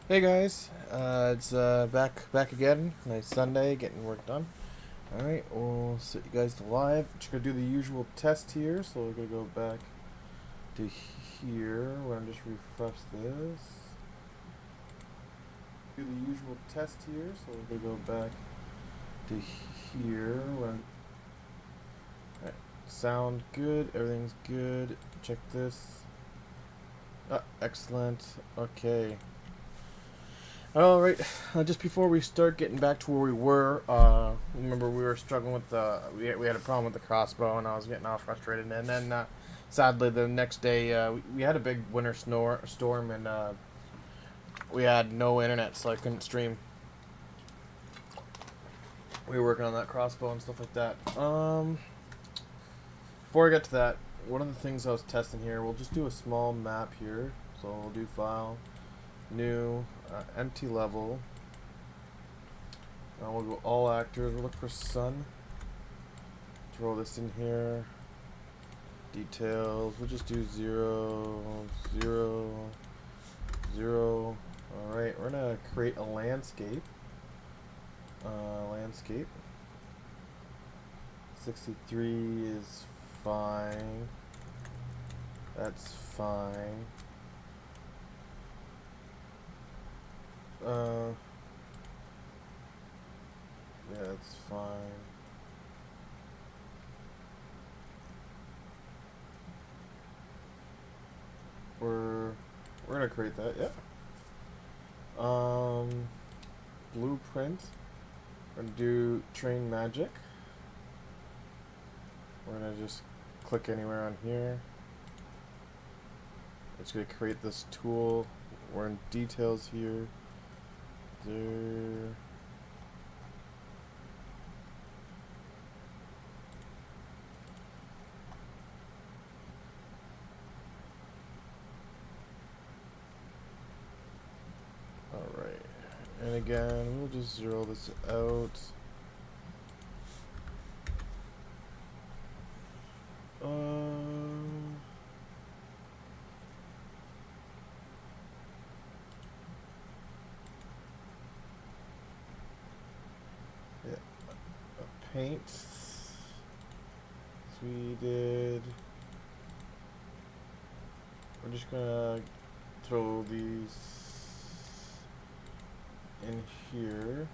Hey guys, it's back again. Nice Sunday, getting work done. All right, we'll set you guys to live. Just gonna do the usual test here. So we're gonna go back to here. We're gonna just refresh this. Do the usual test here. So we're gonna go back to here. All right, sound good. Everything's good. Check this. Ah, excellent. Okay. All right. Just before we start getting back to where we were, remember we were struggling with we had a problem with the crossbow, and I was getting all frustrated. And then, sadly, the next day we had a big winter storm, and we had no internet, so I couldn't stream. We were working on that crossbow and stuff like that. Before I get to that, one of the things I was testing here, we'll just do a small map here. So we'll do file, new, empty level. We'll go all actors. We'll look for sun. Throw this in here. Details. We'll just do 0, 0, 0. Alright, we're gonna create a landscape. Landscape. 63 is fine. That's fine. Yeah, that's fine. We're gonna create that, yeah. Blueprint. We're gonna do train magic. We're gonna just click anywhere on here. It's gonna create this tool. We're in details here. There. Alright. And again, we'll just zero this out. Yeah. Paint. We did. We're just gonna throw these in here.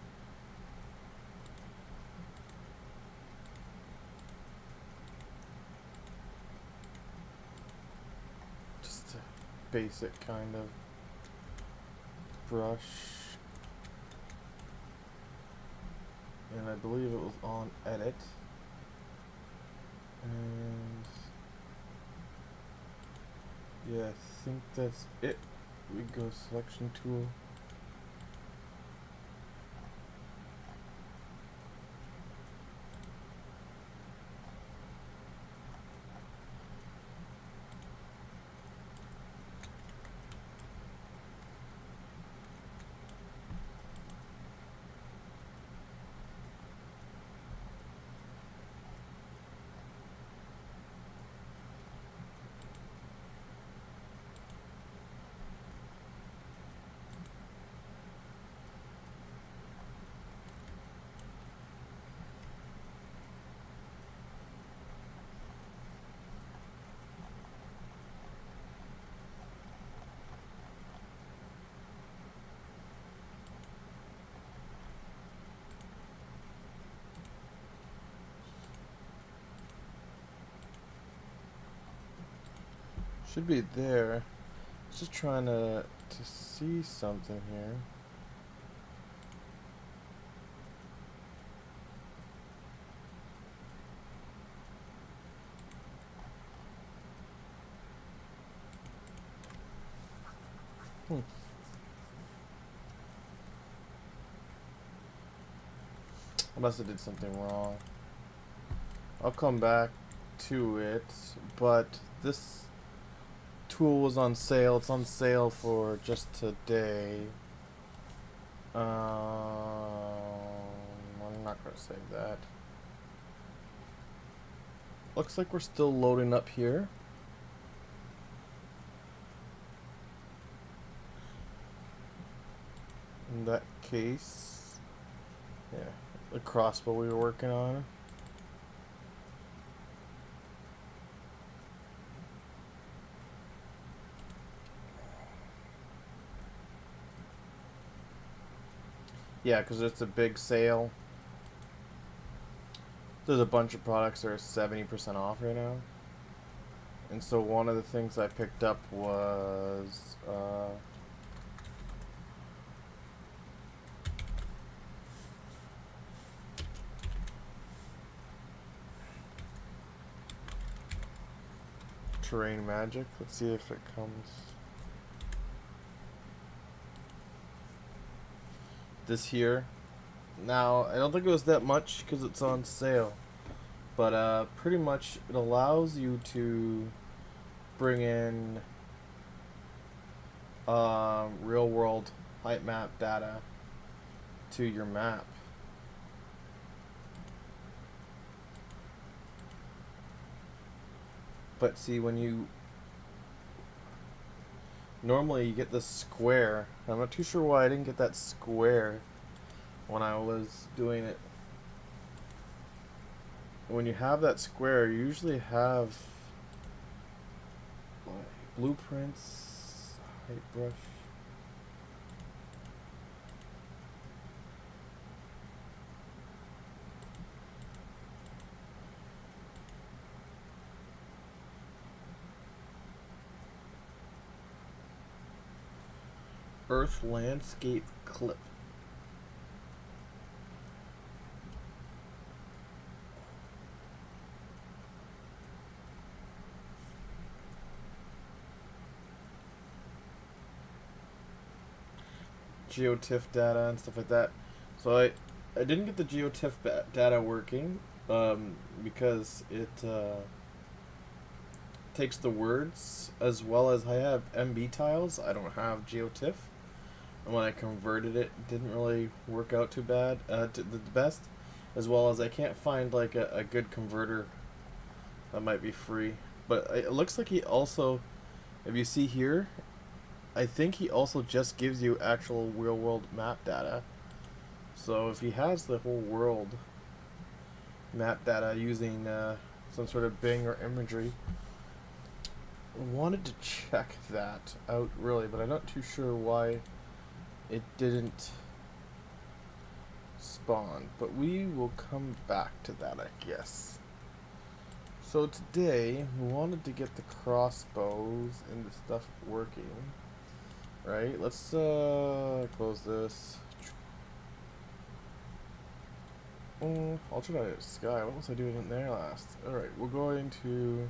Just a basic kind of brush. And I believe it was on edit. And yeah, I think that's it. We go selection tool. Should be there. Just trying to see something here. I must have did something wrong. I'll come back to it, but this tool was on sale. It's on sale for just today. I'm not gonna save that. Looks like we're still loading up here. in that case, yeah, the crossbow we were working on. Yeah, because it's a big sale. There's a bunch of products that are 70% off right now. And so one of the things I picked up was terrain magic. Let's see if it comes. This here. Now, I don't think it was that much because it's on sale. But pretty much it allows you to bring in real world height map data to your map. But see, when you normally you get the square. I'm not too sure why I didn't get that square when I was doing it. When you have that square, you usually have blueprints, height brush. Earth landscape clip. GeoTIFF data and stuff like that. So I didn't get the GeoTIFF data working because it takes the words as well as I have MB tiles. I don't have GeoTIFF. And when I converted it, it didn't really work out too bad, to the best. As well as I can't find like a good converter that might be free. But it looks like he also, if you see here, I think he also just gives you actual real world map data. So if he has the whole world map data using some sort of Bing or imagery, I wanted to check that out really, but I'm not too sure why it didn't spawn. But we will come back to that, I guess. So today we wanted to get the crossbows and the stuff working. Right, let's close this. I'll try Sky. What was I doing in there last? Alright, we're going to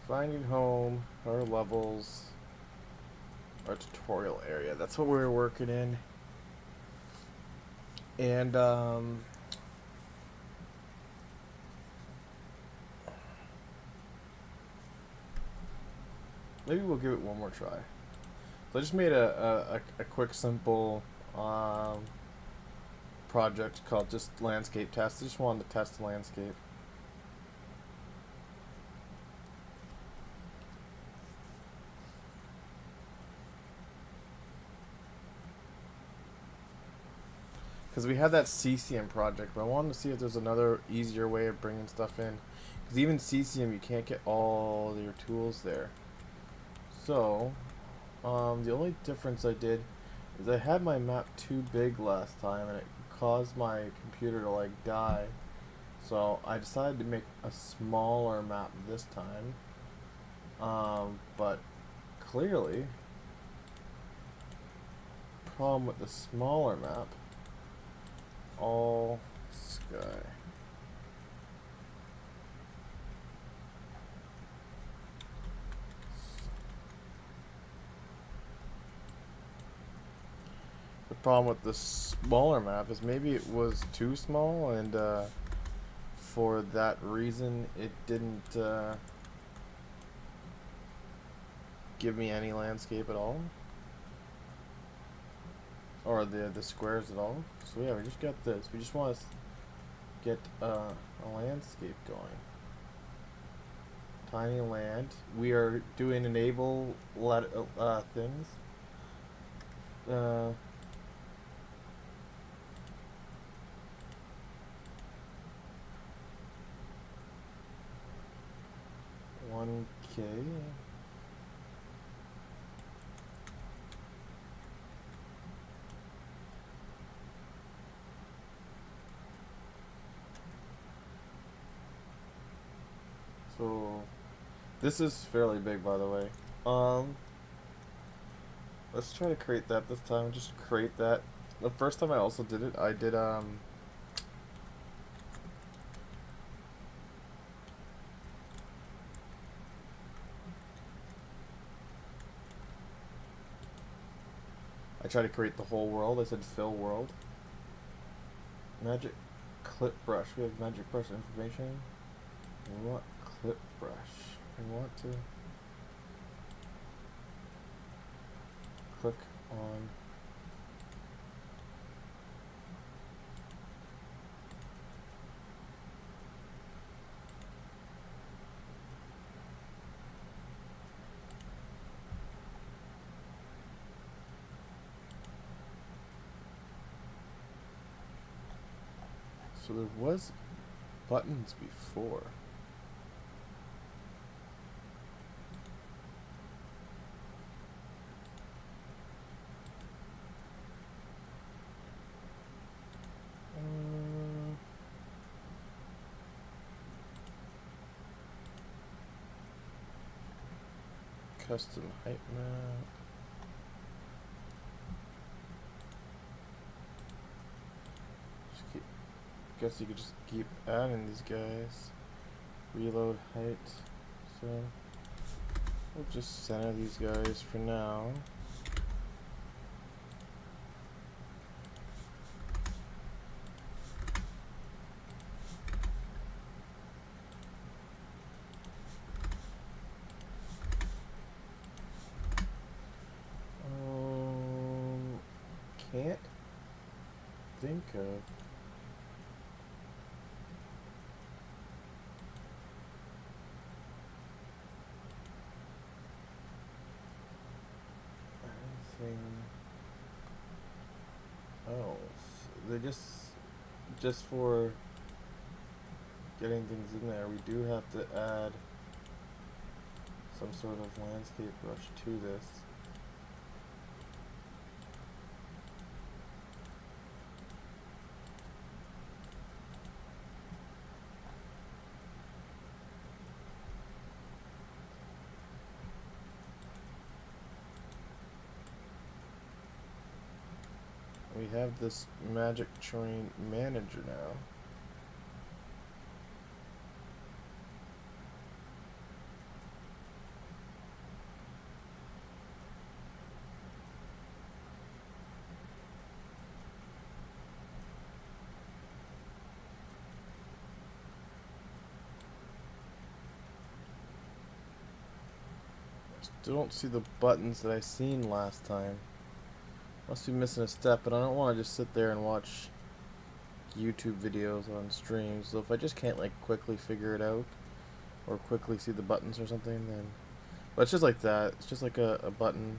finding home, our levels, our tutorial area. That's what we're working in. And maybe we'll give it one more try. So I just made a quick, simple project called just landscape test. I just wanted to test the landscape. Because we had that CCM project, but I wanted to see if there's another easier way of bringing stuff in. Because even CCM, you can't get all your tools there. So, the only difference I did is I had my map too big last time and it caused my computer to like die. So I decided to make a smaller map this time. But clearly, problem with the smaller map, all sky. The problem with the smaller map is maybe it was too small, and for that reason it didn't give me any landscape at all, or the squares at all. So yeah, we just got this. We just want to get a landscape going. Tiny land. We are doing enable things. Cool. This is fairly big, by the way. Let's try to create that this time. Just create that. The first time I also did it, I did I tried to create the whole world. I said fill world. Magic clip brush. We have magic brush information. We want clip brush. We want to click on so there was buttons before. Custom height map. Guess you could just keep adding these guys. Reload height. So we'll just center these guys for now. Can't think of. Anything. Oh, they just for getting things in there, we do have to add some sort of landscape brush to this. We have this magic terrain manager now. Still don't see the buttons that I seen last time. Must be missing a step, but I don't want to just sit there and watch YouTube videos on streams. So if I just can't like quickly figure it out or quickly see the buttons or something, then but it's just like that. It's just like a button.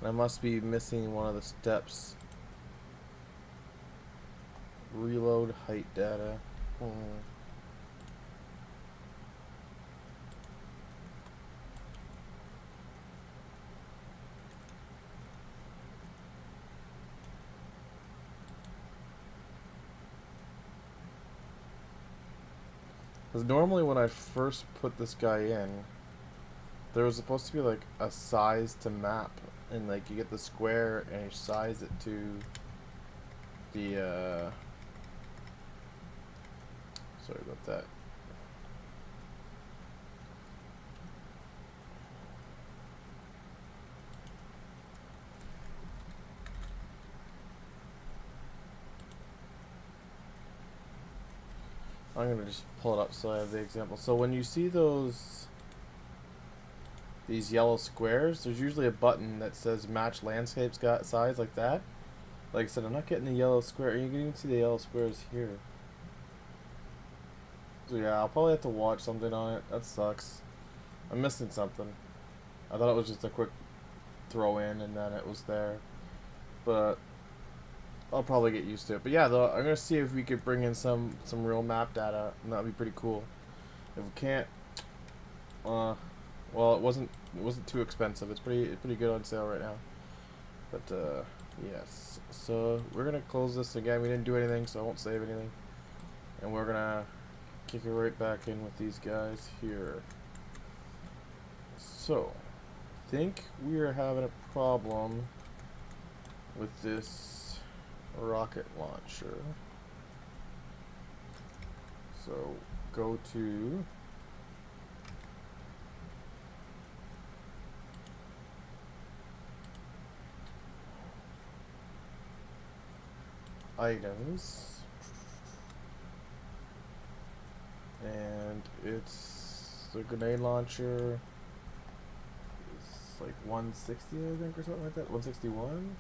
I must be missing one of the steps. Reload height data. Because normally when I first put this guy in, there was supposed to be like a size to map, and like you get the square and you size it to the sorry about that. I'm gonna just pull it up so I have the example. So when you see these yellow squares, there's usually a button that says match landscape size, like that. Like I said, I'm not getting the yellow square. You can even see the yellow squares here. So yeah, I'll probably have to watch something on it. That sucks. I'm missing something. I thought it was just a quick throw in and then it was there. But I'll probably get used to it. But yeah, though, I'm gonna see if we could bring in some real map data, and that'd be pretty cool. If we can't, Well, it wasn't too expensive. It's pretty good on sale right now. But yes. So we're gonna close this again. We didn't do anything, so I won't save anything. And we're gonna kick it right back in with these guys here. So, think we are having a problem with this rocket launcher. So go to items, and it's the grenade launcher. It's like 160, I think, or something like that. 161.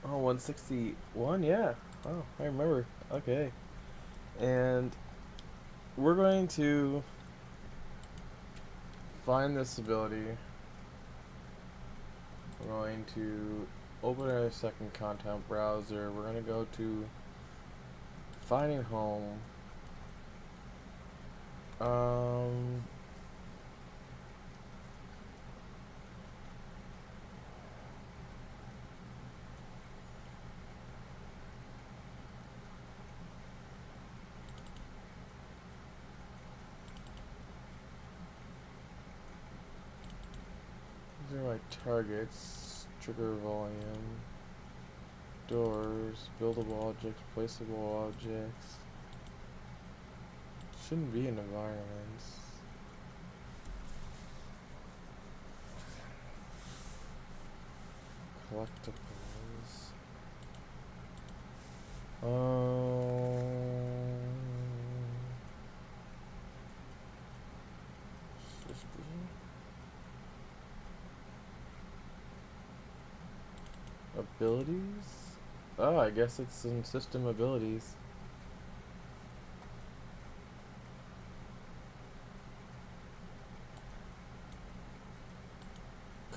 Oh, 161. Yeah. Oh, I remember. Okay. And we're going to find this ability. We're going to open a second content browser. We're going to go to finding home. These are my targets. Trigger volume. Doors. Buildable objects. Placeable objects. Shouldn't be in environments. Collectibles. Abilities? Oh, I guess it's in system abilities.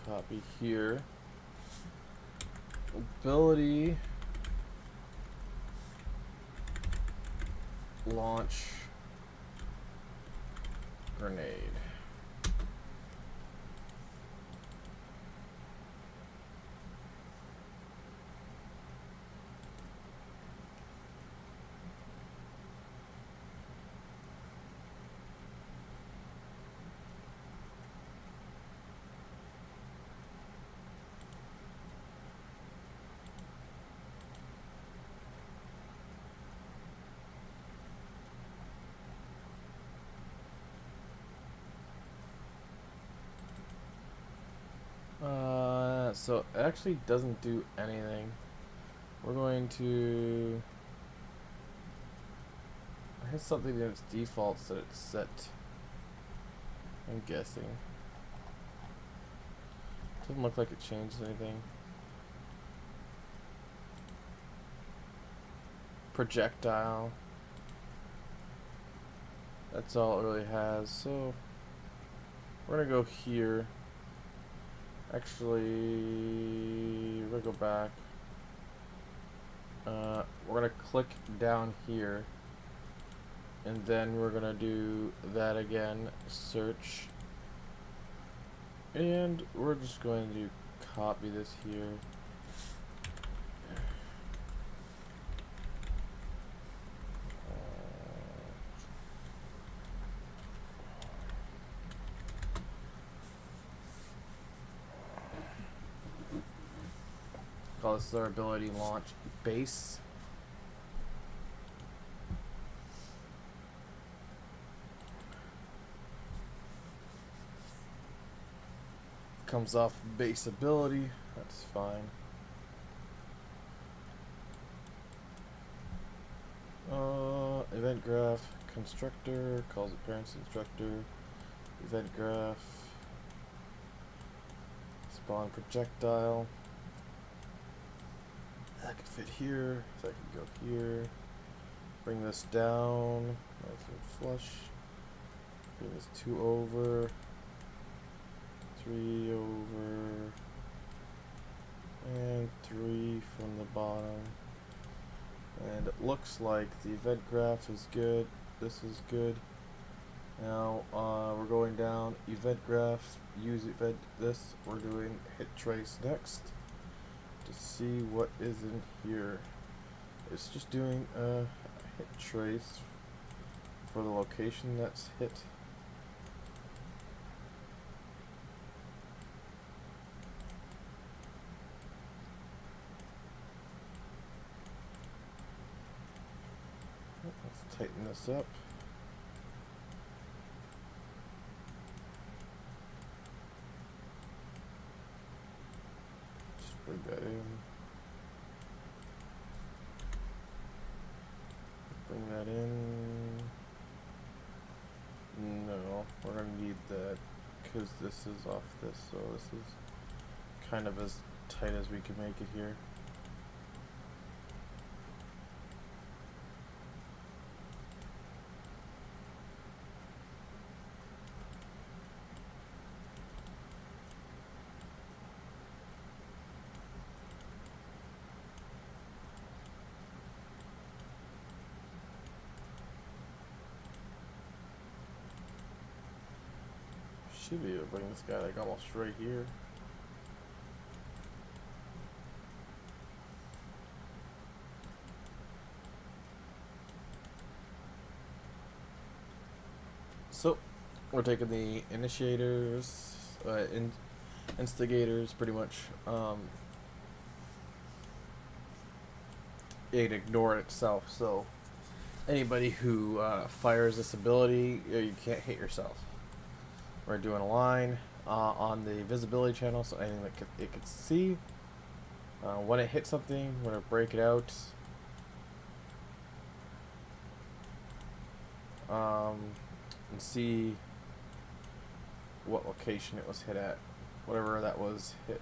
Copy here. Ability. Launch. Grenade. So it actually doesn't do anything. We're going to... I have something in its defaults that it's set. I'm guessing. Doesn't look like it changed anything. Projectile. That's all it really has. So we're gonna go here. Actually, we're gonna go back. We're gonna click down here, and then we're gonna do that again. Search, and we're just going to copy this here. Call this our ability launch base. Comes off base ability, that's fine. Event graph constructor calls it parents instructor. Event graph spawn projectile. That could fit here, so I can go here. Bring this down. Nice and flush. Bring this 2 over. 3 over. And 3 from the bottom. And it looks like the event graph is good. This is good. Now we're going down event graphs, use event this. We're doing hit trace next to see what is in here. It's just doing a hit trace for the location that's hit. Let's tighten this up. Just bring that in. Bring that in. No, we're gonna need that because this is off this, so this is kind of as tight as we can make it here. Should be able to bring this guy like almost right here. So we're taking the initiators, instigators, pretty much. It ignore itself. So anybody who fires this ability, you can't hit yourself. We're doing a line on the visibility channel, so anything that it could see. When it hits something, we're gonna break it out. And see what location it was hit at, whatever that was hit.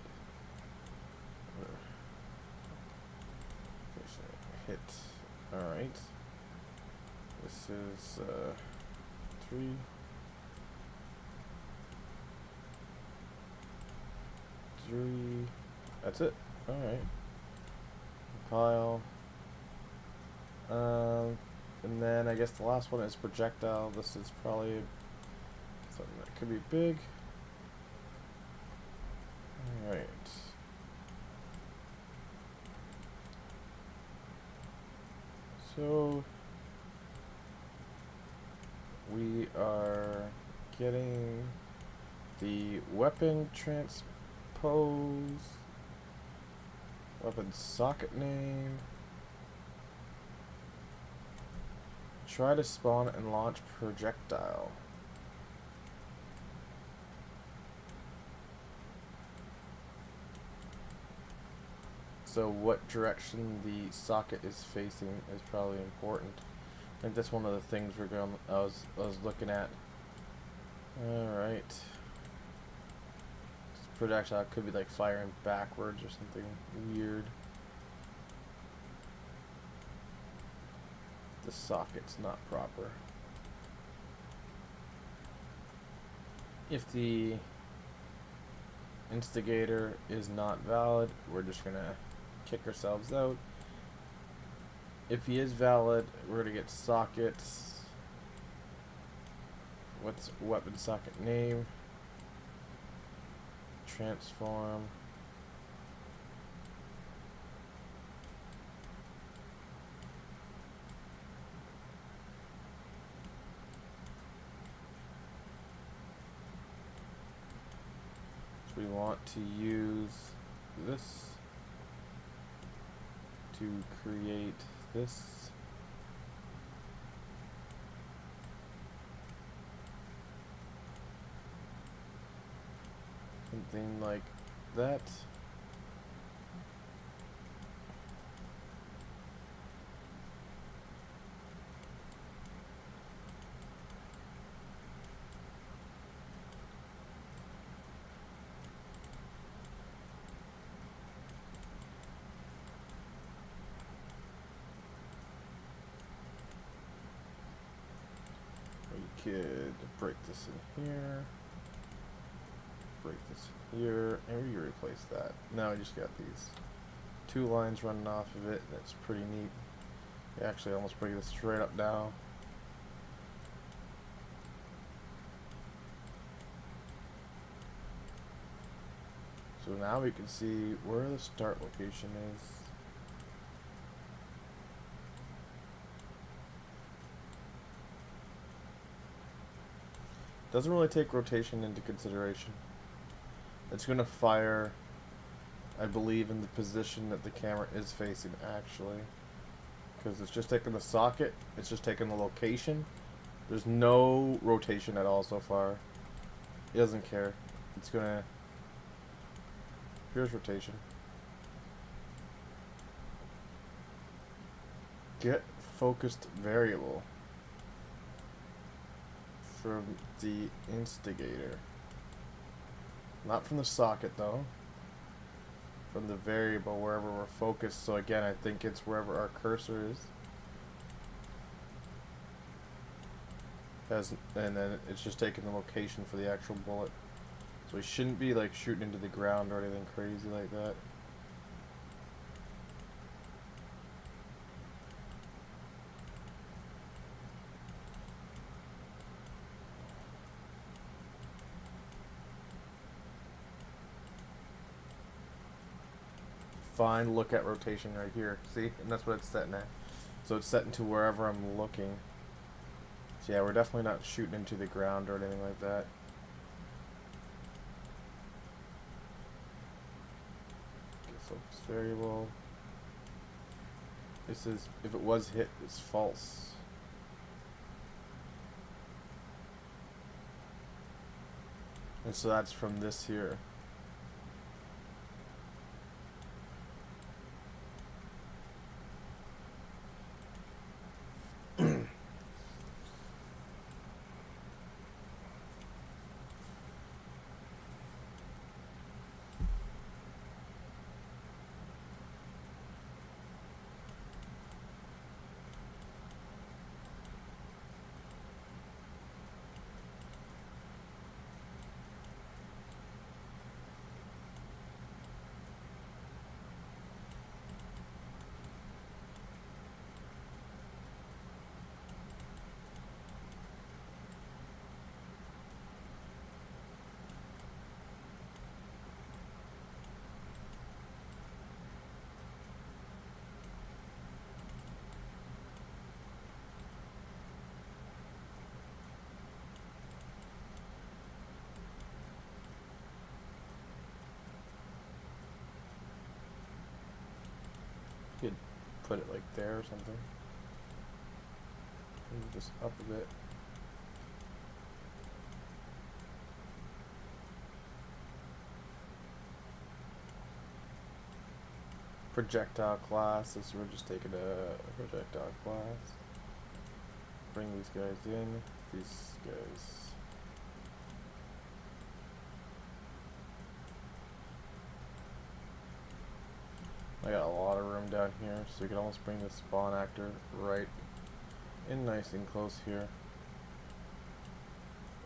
Hit. All right. This is 3. That's it. All right. Pile. And then I guess the last one is projectile. This is probably something that could be big. All right. So we are getting the weapon transpose, weapon socket name. Try to spawn and launch projectile. So what direction the socket is facing is probably important. I think that's one of the things I was looking at. All right. This projectile could be like firing backwards or something weird. The socket's not proper. If the instigator is not valid, we're just gonna kick ourselves out. If he is valid, we're gonna get sockets. What's weapon socket name? Transform. We want to use this to create this. Something like that. Could break this in here, break this in here, and we replace that. Now I just got these 2 lines running off of it. That's pretty neat. Actually, almost bring this straight up now. So now we can see where the start location is. Doesn't really take rotation into consideration. It's going to fire, I believe, in the position that the camera is facing, actually. Because it's just taking the socket, it's just taking the location. There's no rotation at all so far. It doesn't care. It's going to... Here's rotation. Get focused variable from the instigator. Not from the socket though. From the variable wherever we're focused. So again, I think it's wherever our cursor is. And then it's just taking the location for the actual bullet. So we shouldn't be like shooting into the ground or anything crazy like that. Fine, look at rotation right here. See? And that's what it's setting at. So it's setting to wherever I'm looking. So yeah, we're definitely not shooting into the ground or anything like that. Focus variable. This is, if it was hit, it's false. And so that's from this here. Could put it like there or something. Move this up a bit. Projectile class, so we're just taking a projectile class. Bring these guys in, these guys. I got a lot of room down here, so we can almost bring the spawn actor right in nice and close here.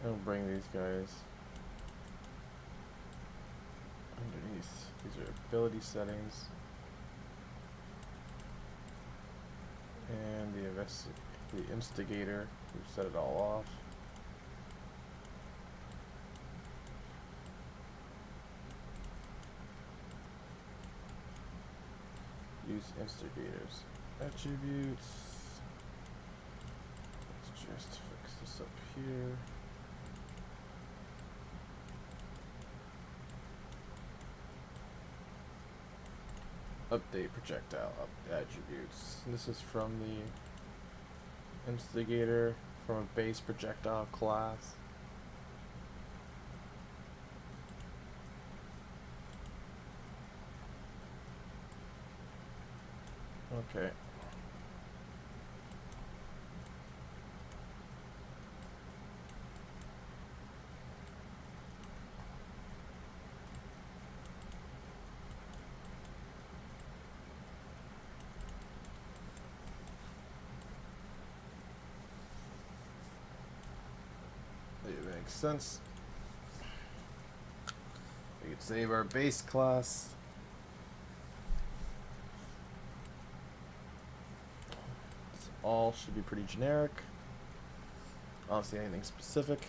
And we'll bring these guys underneath. These are ability settings. And the instigator, we've set it all off. Use instigators. Attributes. Let's just fix this up here. Update projectile attributes. This is from the instigator from a base projectile class. Okay. It makes sense. We could save our base class. This all should be pretty generic. I don't see anything specific.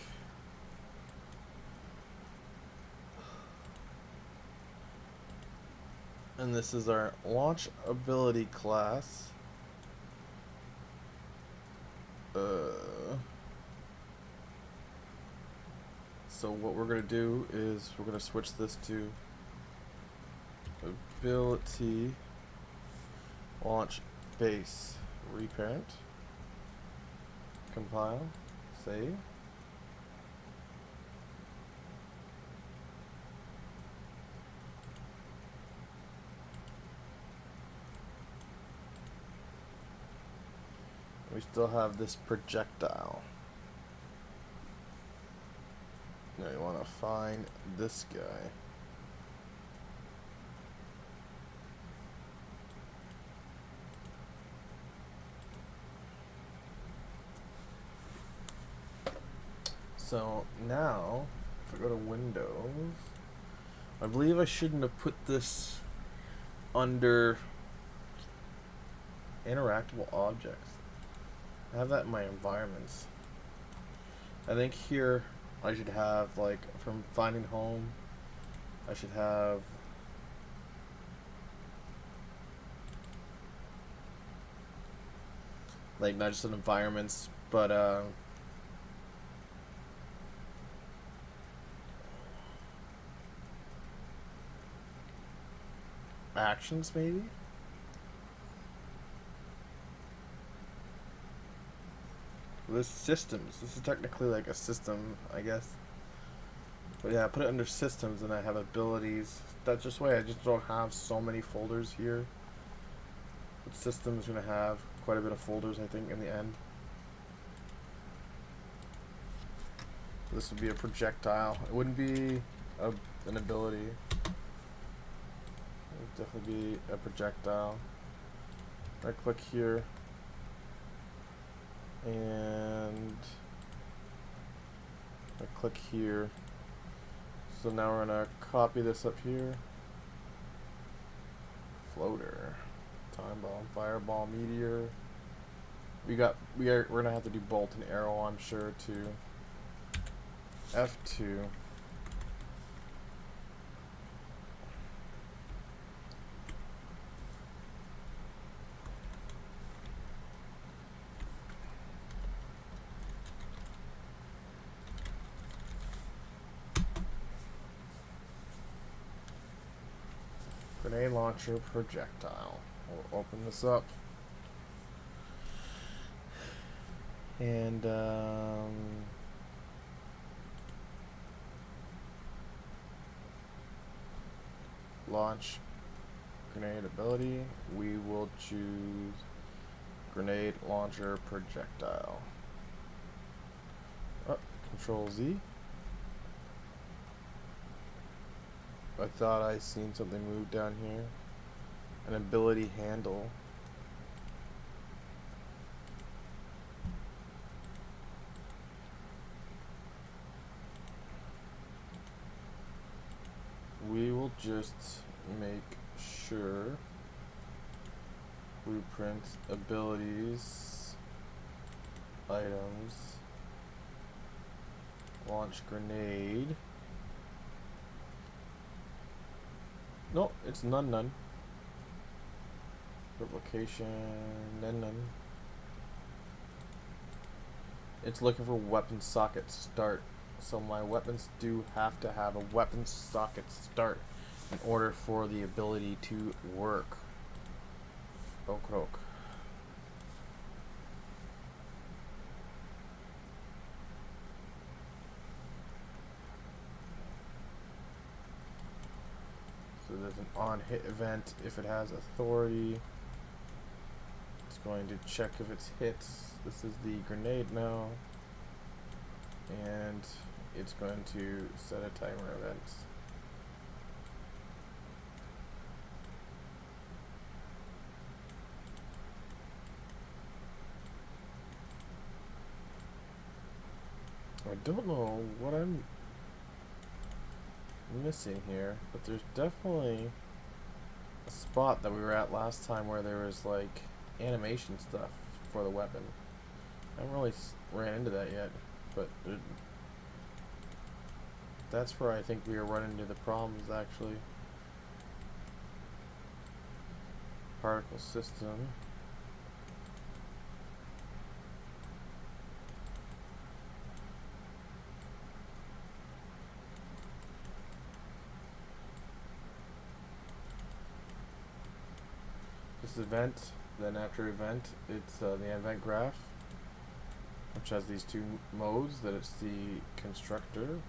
And this is our launch ability class. So what we're going to do is we're going to switch this to ability launch base reparent, compile, save. We still have this projectile. Now you want to find this guy. So now, if I go to Windows, I believe I shouldn't have put this under interactable objects. I have that in my environments. I think here I should have, like, from finding home, I should have like not just in environments, but actions maybe. This systems. This is technically like a system, I guess. But yeah, I put it under systems and I have abilities. That's just why I just don't have so many folders here. But systems are going to have quite a bit of folders, I think, in the end. This would be a projectile. It wouldn't be an ability. It would definitely be a projectile. I click here. And I click here. So now we're gonna copy this up here. Floater, time bomb, fireball, meteor. We're gonna have to do bolt and arrow, I'm sure, too. F2. Grenade launcher projectile. We'll open this up. And launch grenade ability. We will choose grenade launcher projectile. Control Z. I thought I seen something move down here. An ability handle. We will just make sure blueprint abilities items launch grenade. No, it's none. Replication, none. It's looking for weapon socket start. So my weapons do have to have a weapon socket start in order for the ability to work. Oak. So there's an on hit event if it has authority. It's going to check if it's hits. This is the grenade now. And it's going to set a timer event. I don't know what I'm missing here, but there's definitely a spot that we were at last time where there was like animation stuff for the weapon. I haven't really ran into that yet, but that's where I think we are running into the problems actually. particle system. This event, then after event, it's the event graph, which has these two modes. That it's the constructor,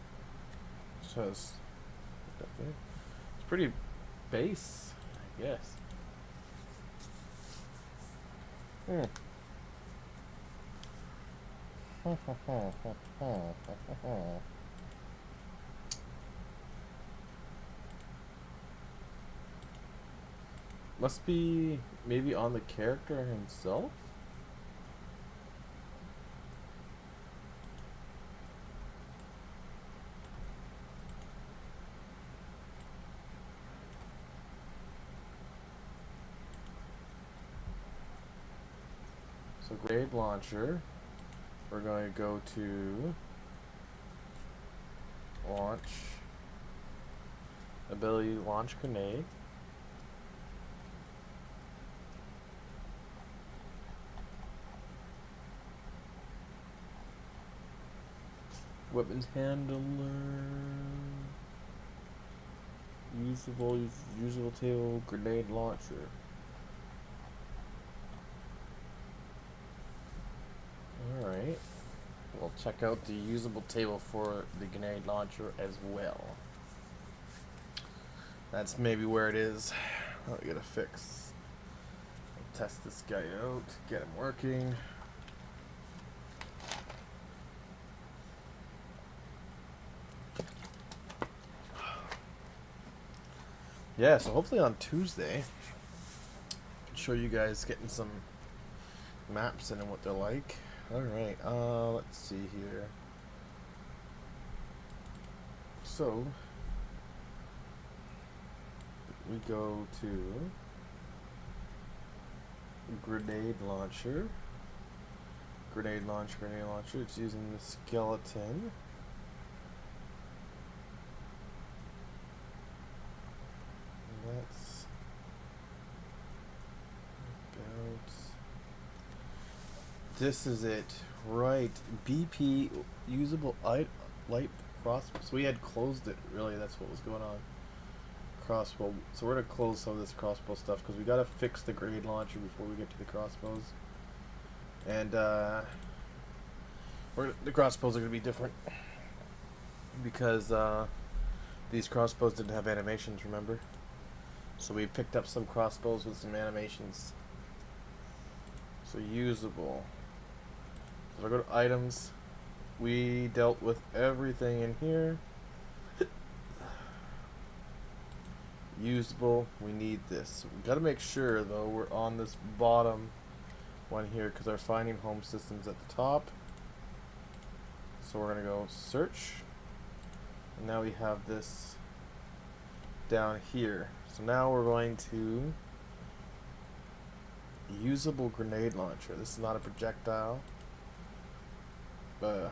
which has it's pretty base, I guess. Must be maybe on the character himself. So grenade launcher, we're going to go to launch, ability launch grenade. Weapons handler, usable table, grenade launcher. Alright, we'll check out the usable table for the grenade launcher as well. That's maybe where it is. I'll get a fix. I'll test this guy out, get him working. Yeah, so hopefully on Tuesday, I can show you guys getting some maps in and what they're like. Alright, let's see here. So, we go to grenade launcher. Grenade launcher. It's using the skeleton. That's about. This is it, right? BP usable light crossbow. So we had closed it. Really, that's what was going on. Crossbow. So we're gonna close some of this crossbow stuff because we gotta fix the grenade launcher before we get to the crossbows. And the crossbows are gonna be different because these crossbows didn't have animations. Remember? So we picked up some crossbows with some animations. So usable. So if I go to items, we dealt with everything in here. Usable, we need this. We gotta make sure though we're on this bottom one here because our finding home system's at the top. So we're gonna go search. And now we have this down here. So now we're going to usable grenade launcher. This is not a projectile. This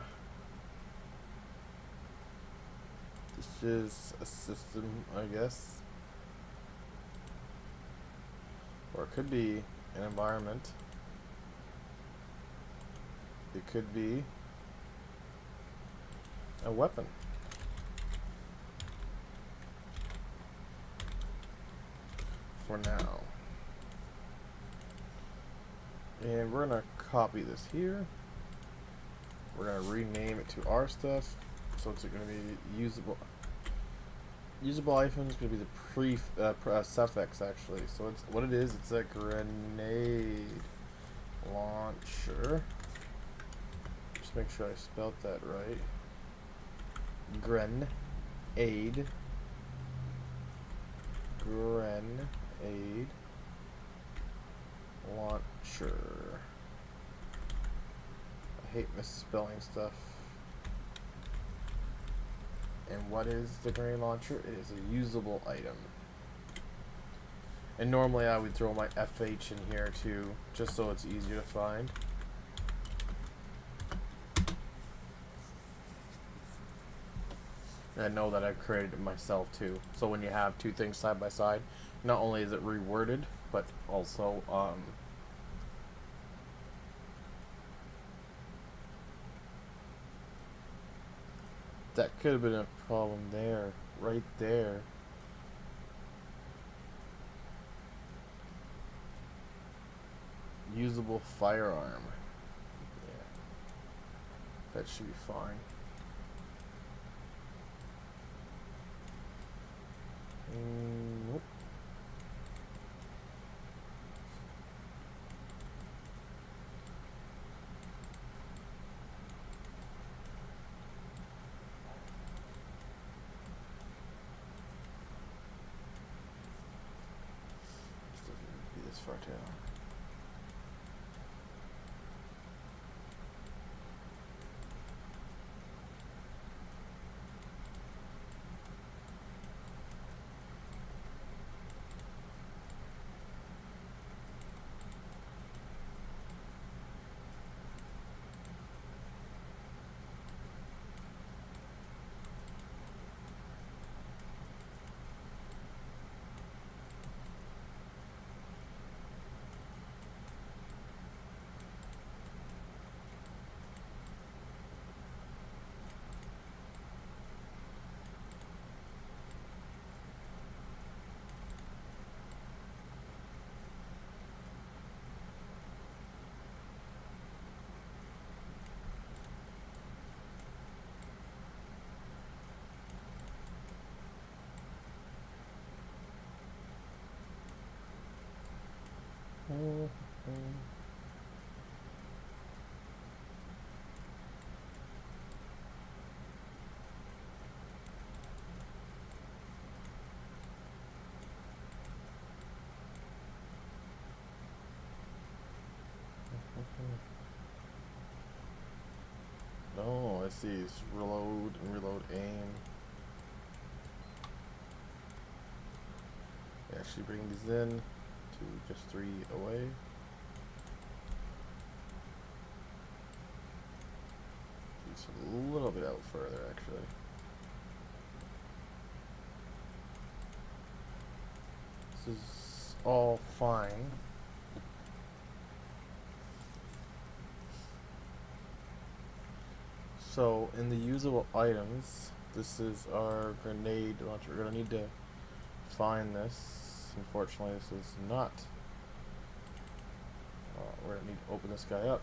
is a system, I guess. Or it could be an environment. It could be a weapon. For now. And we're gonna copy this here. We're gonna rename it to our stuff. So it's gonna be usable. Usable item is gonna be the suffix actually. So it's what it is. It's a grenade launcher. Just make sure I spelled that right. Grenade. Grenade launcher. I hate misspelling stuff. And what is the grenade launcher? It is a usable item. And normally I would throw my FH in here too, just so it's easier to find. And I know that I've created it myself too. So when you have two things side by side, not only is it reworded, but also that could have been a problem there, right there. Usable firearm. Yeah, that should be fine. Nope. Just doesn't be this far down. No, I see. It's reload and reload aim. Actually bring these in to just 3 away. Just a little bit out further, actually. This is all fine. So, in the usable items, this is our grenade launcher. We're going to need to find this. Unfortunately, this is not. We're going to need to open this guy up.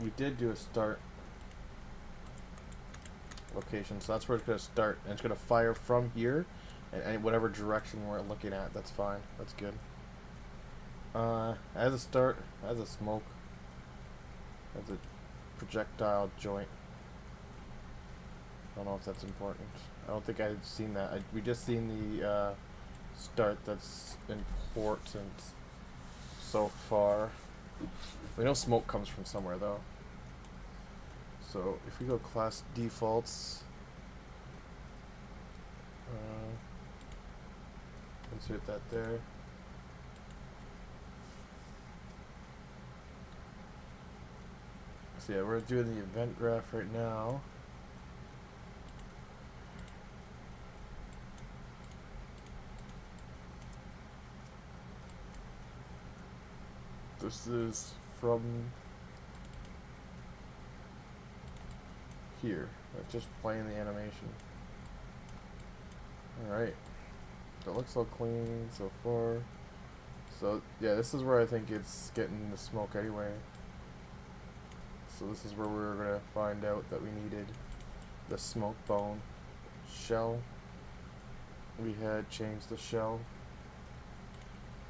We did do a start location, so that's where it's going to start. And it's going to fire from here, and whatever direction we're looking at, that's fine. That's good. As a start, as a smoke, as a projectile joint. I don't know if that's important. I don't think I've seen that. We just seen the start that's important so far. We know smoke comes from somewhere though. So if we go class defaults, insert that there. So yeah, we're doing the event graph right now. This is from here. That's just playing the animation. Alright. That looks all clean so far. So yeah, this is where I think it's getting the smoke anyway. So this is where we were going to find out that we needed the smoke bone shell. We had changed the shell.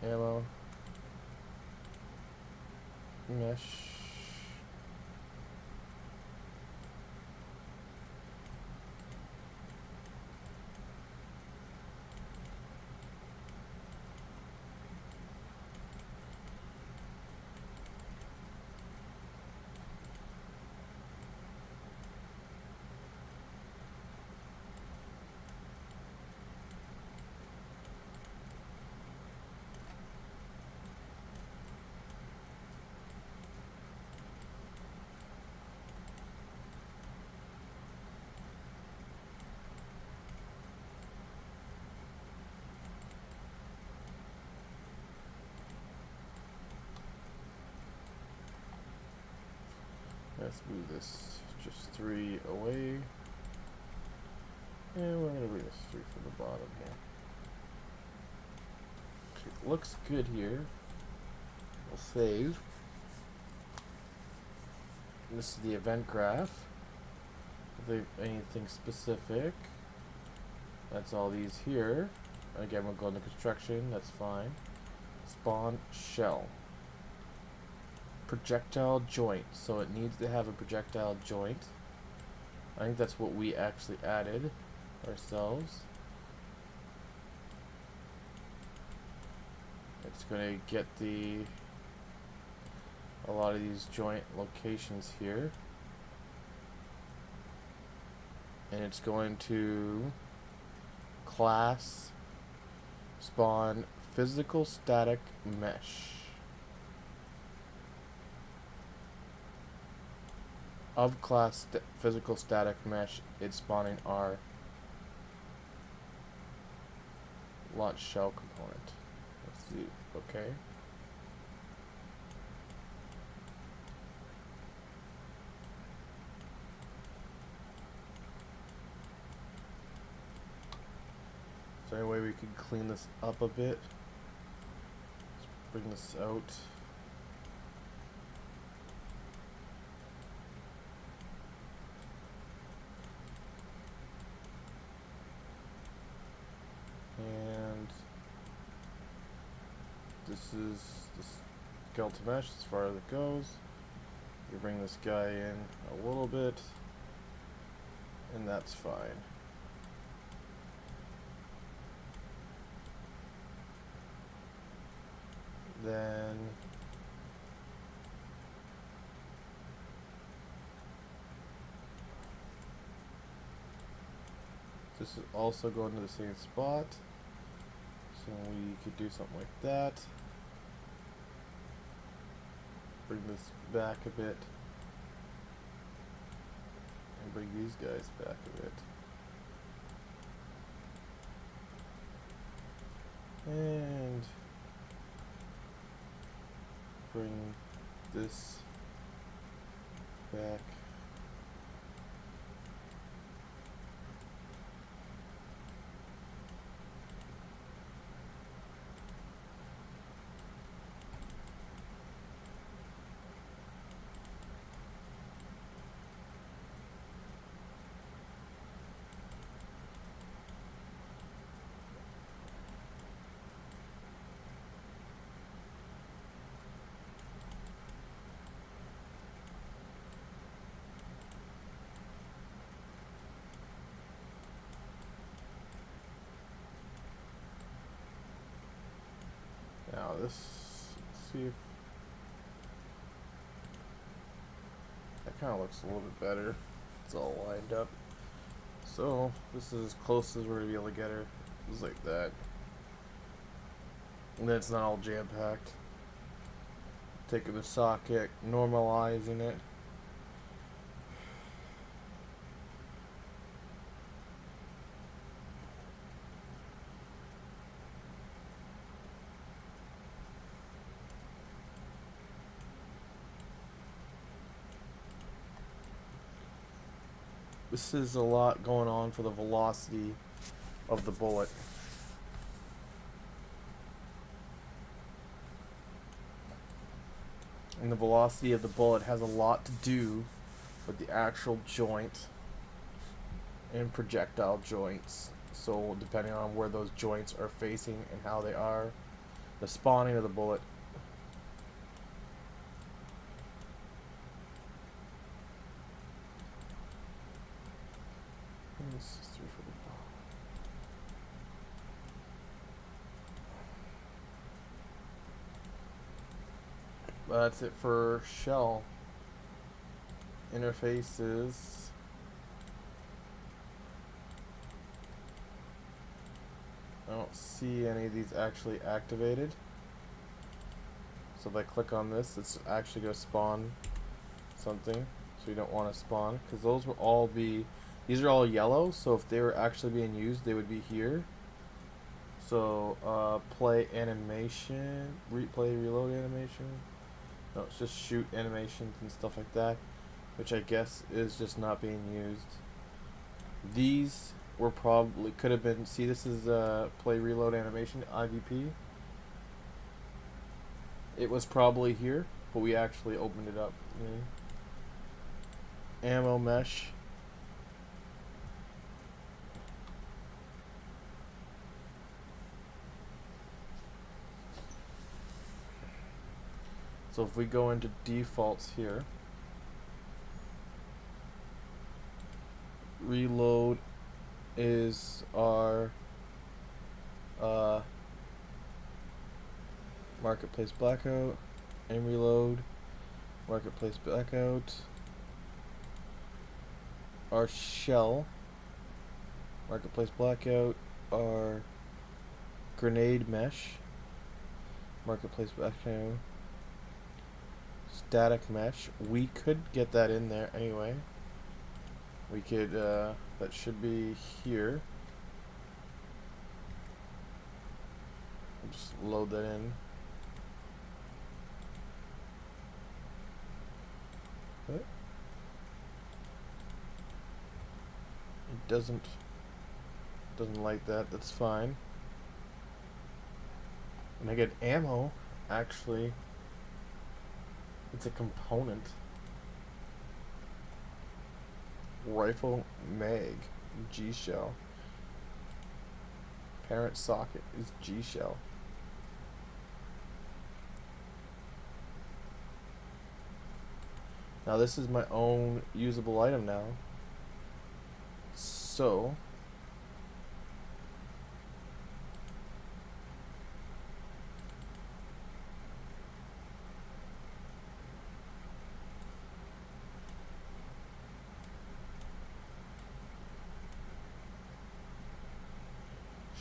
Ammo. Mesh. Let's move this just 3 away. And we're going to bring this 3 from the bottom here. Actually, it looks good here. We'll save. This is the event graph. If they have anything specific, that's all these here. Again, we'll go into construction, that's fine. Spawn shell. Projectile joint. So it needs to have a projectile joint. I think that's what we actually added ourselves. It's going to get a lot of these joint locations here. And it's going to class spawn physical static mesh. Of class physical static mesh, it's spawning our launch shell component. Let's see. Okay. Is there any way we could clean this up a bit? Let's bring this out. And this is the skeleton mesh as far as it goes. You bring this guy in a little bit, and that's fine. Then this is also going to the same spot, so we could do something like that. Bring this back a bit, and bring these guys back a bit. And bring this back. Now this, let's see if that kind of looks a little bit better. It's all lined up. So this is as close as we're gonna be able to get her. Just like that. And then it's not all jam-packed. Taking the socket, normalizing it. This is a lot going on for the velocity of the bullet. And the velocity of the bullet has a lot to do with the actual joint and projectile joints. So depending on where those joints are facing and how they are, the spawning of the bullet. That's it for shell interfaces. I don't see any of these actually activated. So if I click on this, it's actually going to spawn something. So you don't want to spawn, because those will all be, these are all yellow, so if they were actually being used, they would be here. So play animation, replay reload animation. No, it's just shoot animations and stuff like that. which I guess is just not being used. These were probably could have been. See, this is play reload animation IVP. It was probably here, but we actually opened it up. Ammo mesh. So if we go into defaults here, reload is our marketplace blackout, and reload marketplace blackout. Our shell marketplace blackout, our grenade mesh marketplace blackout, static mesh. We could get that in there anyway. We could that should be here. I'll just load that in. What? It doesn't like that. That's fine. When I get ammo, actually, it's a component. Rifle mag, G shell. Parent socket is G shell. Now this is my own usable item now. So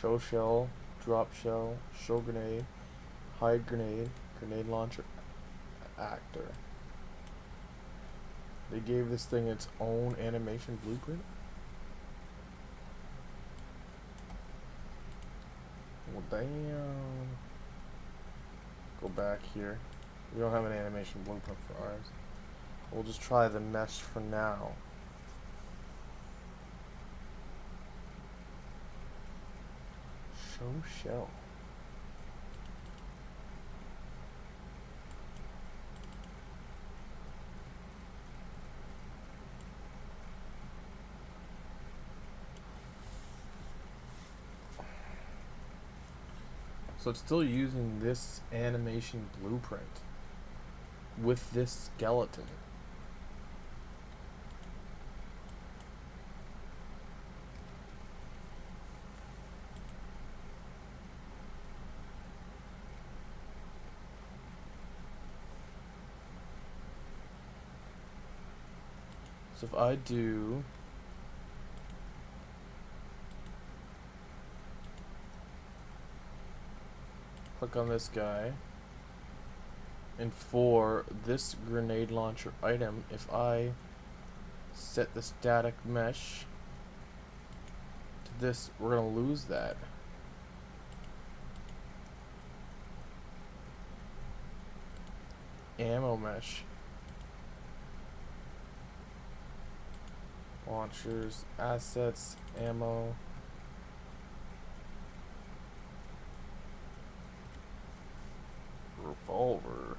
show shell, drop shell, show grenade, hide grenade, grenade launcher, actor. They gave this thing its own animation blueprint. Well, damn. Go back here. We don't have an animation blueprint for ours. We'll just try the mesh for now. Show shell. So it's still using this animation blueprint with this skeleton. So if I do click on this guy, and for this grenade launcher item, if I set the static mesh to this, we're gonna lose that. Ammo mesh. Launchers, assets, ammo. Revolver.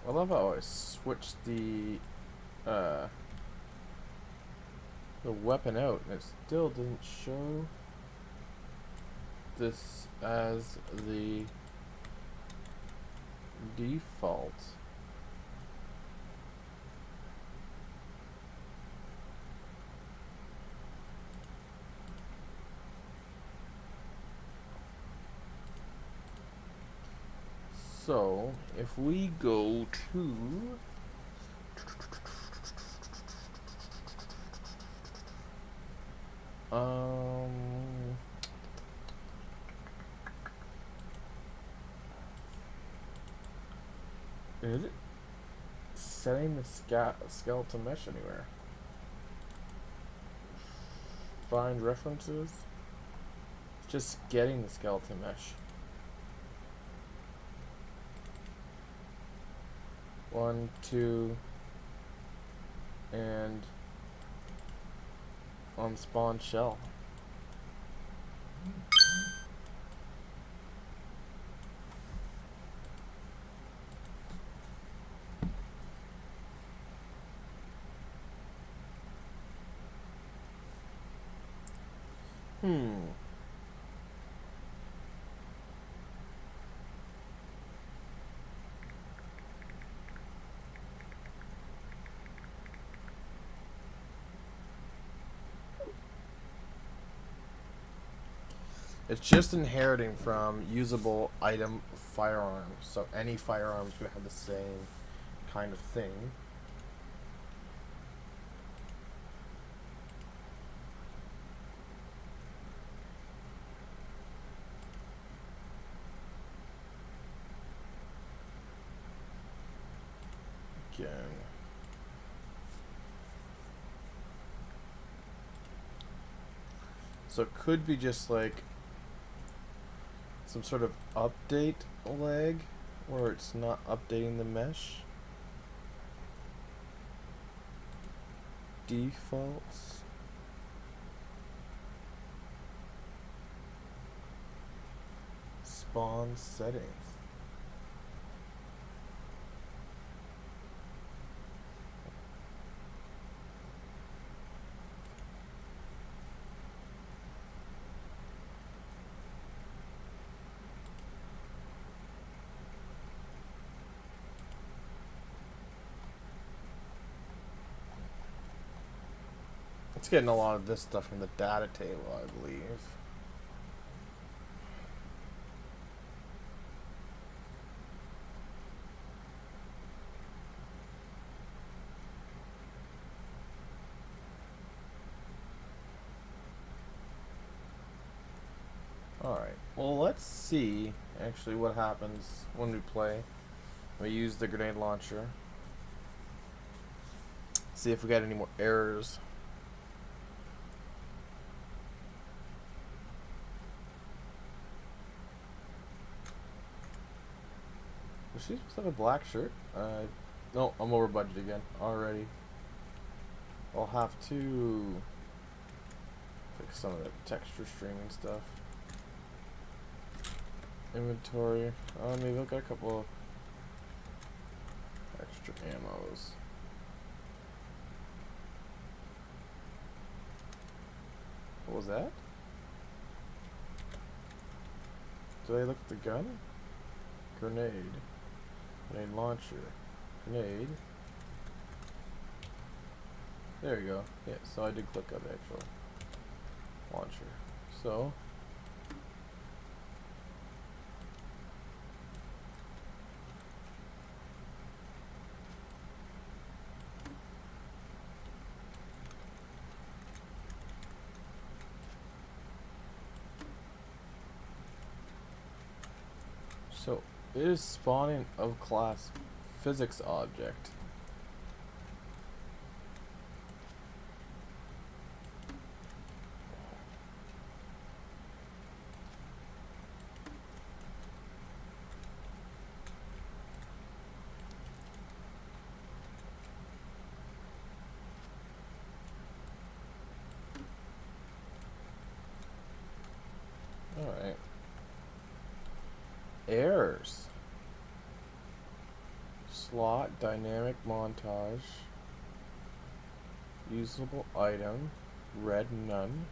I love how I switched the weapon out, and it still didn't show this as the default. So, if we go to is it setting the skeleton mesh anywhere? Find references. It's just getting the skeleton mesh. 1, 2, and on spawn shell. It's just inheriting from usable item firearms. So any firearms would have the same kind of thing. Again. So it could be just like some sort of update lag where it's not updating the mesh. Defaults. Spawn settings. It's getting a lot of this stuff from the data table, I believe. Alright, well let's see actually what happens when we play. We use the grenade launcher. See if we got any more errors. Was she supposed to have a black shirt? No, I'm over budget again already. I'll have to fix some of the texture streaming stuff. Inventory. Maybe I've got a couple of extra ammos. What was that? Did I look at the gun? Grenade. Grenade launcher. Grenade. There you go. Yeah, so I did click on the actual launcher. So it is spawning of class physics object. Alright. Errors. Slot dynamic montage. Usable item. Red none.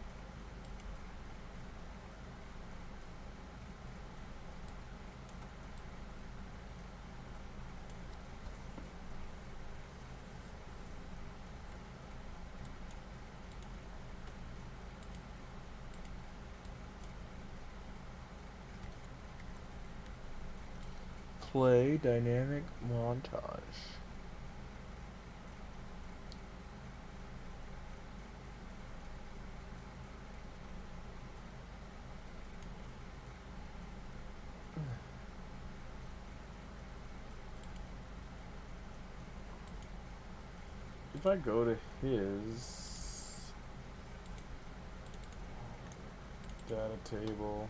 Play dynamic montage. If I go to his data table,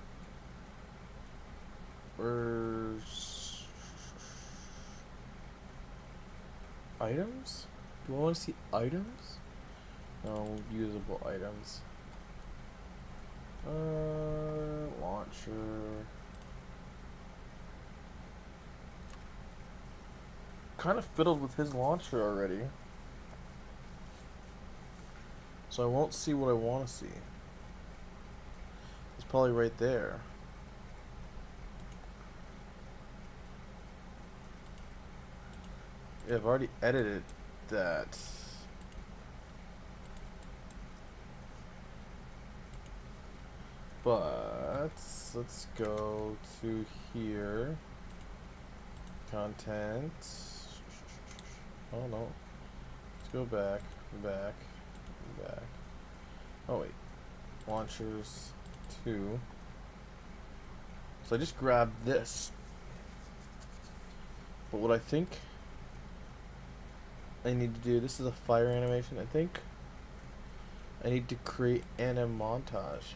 where's items? Do I want to see items? No, usable items. Launcher. Kind of fiddled with his launcher already. So I won't see what I want to see. It's probably right there. Yeah, I've already edited that. But let's go to here. Content. Oh no. Let's go back. Oh wait. Launchers 2. So I just grabbed this. But what I think I need to do, this is a fire animation, I think I need to create an montage.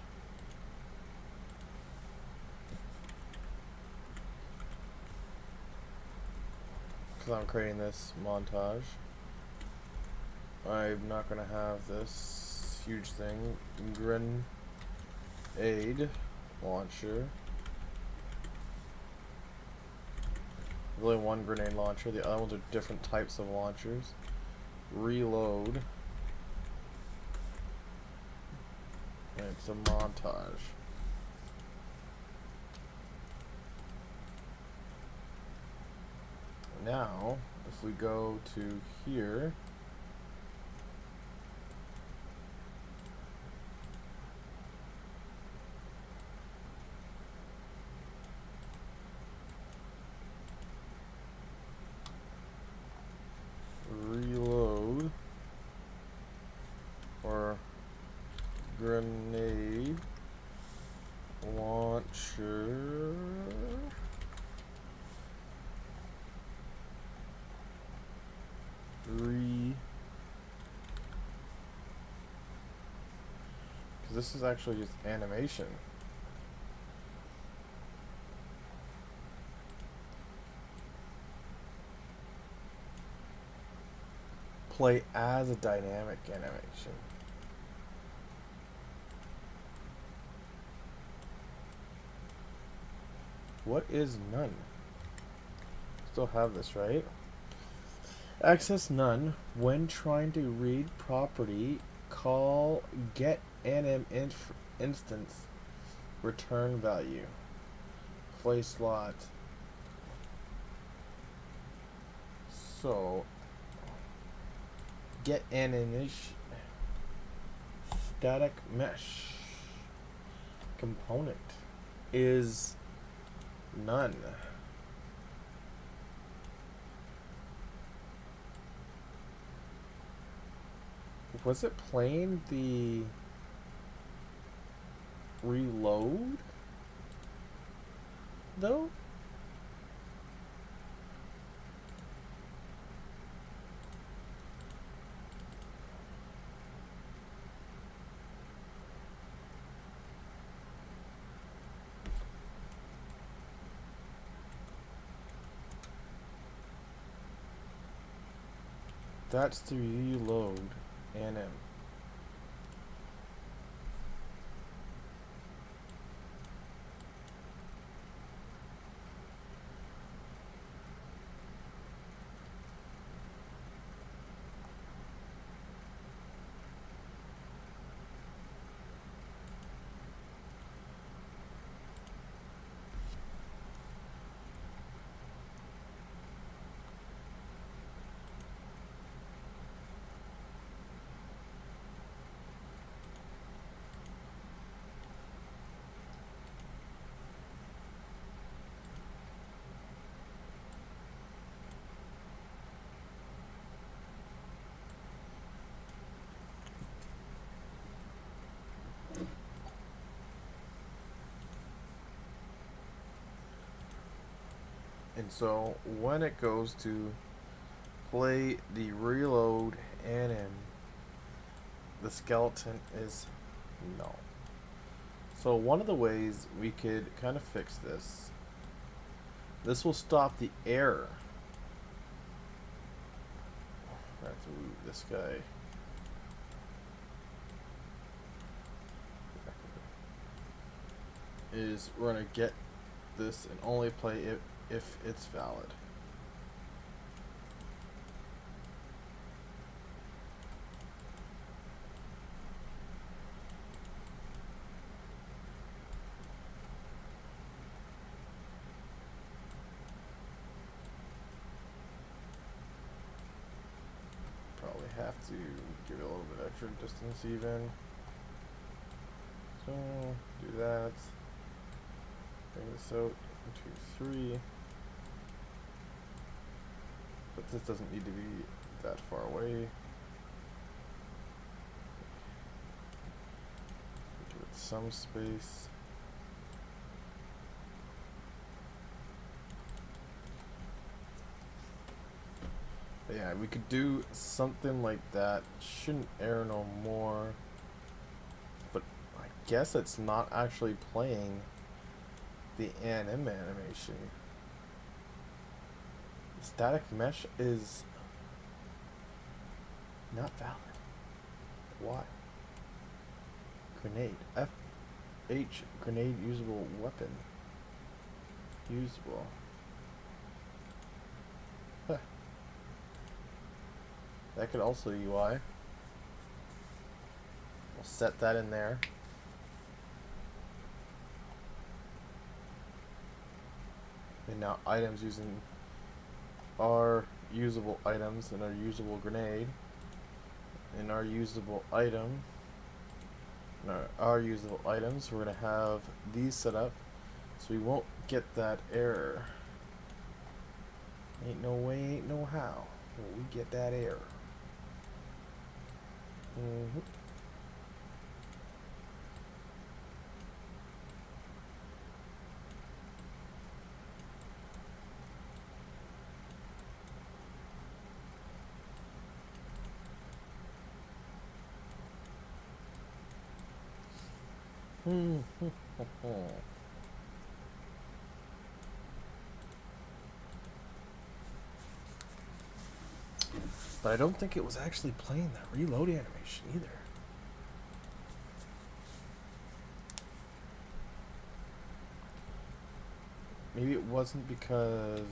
Because I'm creating this montage. I'm not going to have this huge thing. Grenade launcher. Really one grenade launcher. The other ones are different types of launchers. Reload. And it's a montage. Now, if we go to here, reload or grenade launcher. Because this is actually just animation. Play as a dynamic animation. What is none? Still have this, right? Access none. When trying to read property, call get anim instance return value. Play slot. So get animation static mesh component is none. Was it playing the reload though? That's the reload anim. And so when it goes to play the reload anim, the skeleton is null. So one of the ways we could kind of fix this will stop the error. I have to move this guy. Is we're gonna get this and only play it if it's valid. Probably have to give it a little bit extra distance even. So do that. Bring this out. 1, 2, 3. But this doesn't need to be that far away. Give it some space. But yeah, we could do something like that. Shouldn't error no more. But I guess it's not actually playing the animation. Static mesh is not valid. Why? Grenade. FH grenade usable weapon. Usable. Huh. That could also UI. We'll set that in there. And now items using our usable items and our usable grenade and our usable item and our usable items. We're gonna have these set up so we won't get that error. Ain't no way, ain't no how will we get that error. But I don't think it was actually playing that reload animation either. Maybe it wasn't because it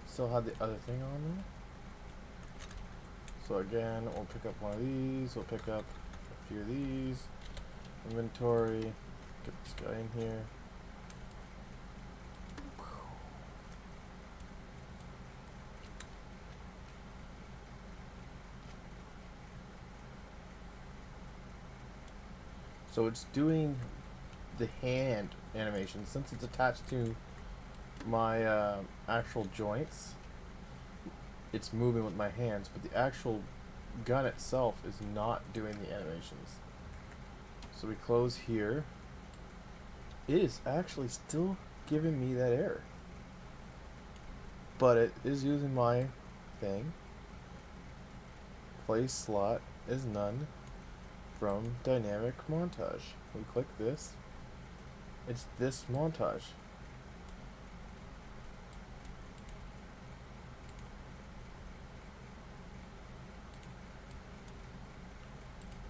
still had the other thing on there. So again, we'll pick up one of these, we'll pick up a few of these. Inventory, get this guy in here. So it's doing the hand animation since it's attached to my actual joints. It's moving with my hands, but the actual gun itself is not doing the animations. So we close here. It is actually still giving me that error, but it is using my thing. Place slot is none from dynamic montage. We click this. It's this montage.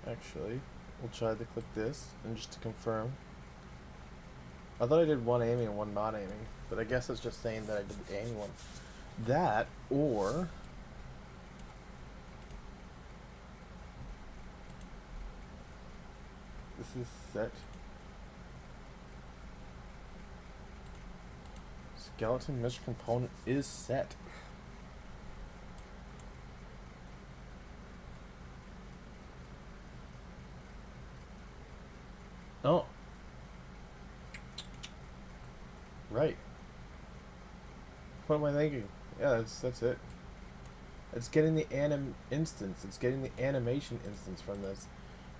Actually, we'll try to click this and just to confirm. I thought I did one aiming and one not aiming, but I guess it's just saying that I did the aiming one. That, or this is set. Skeleton mesh component is set. Oh. Right. What am I thinking? Yeah, that's it. It's getting the anim instance. It's getting the animation instance from this.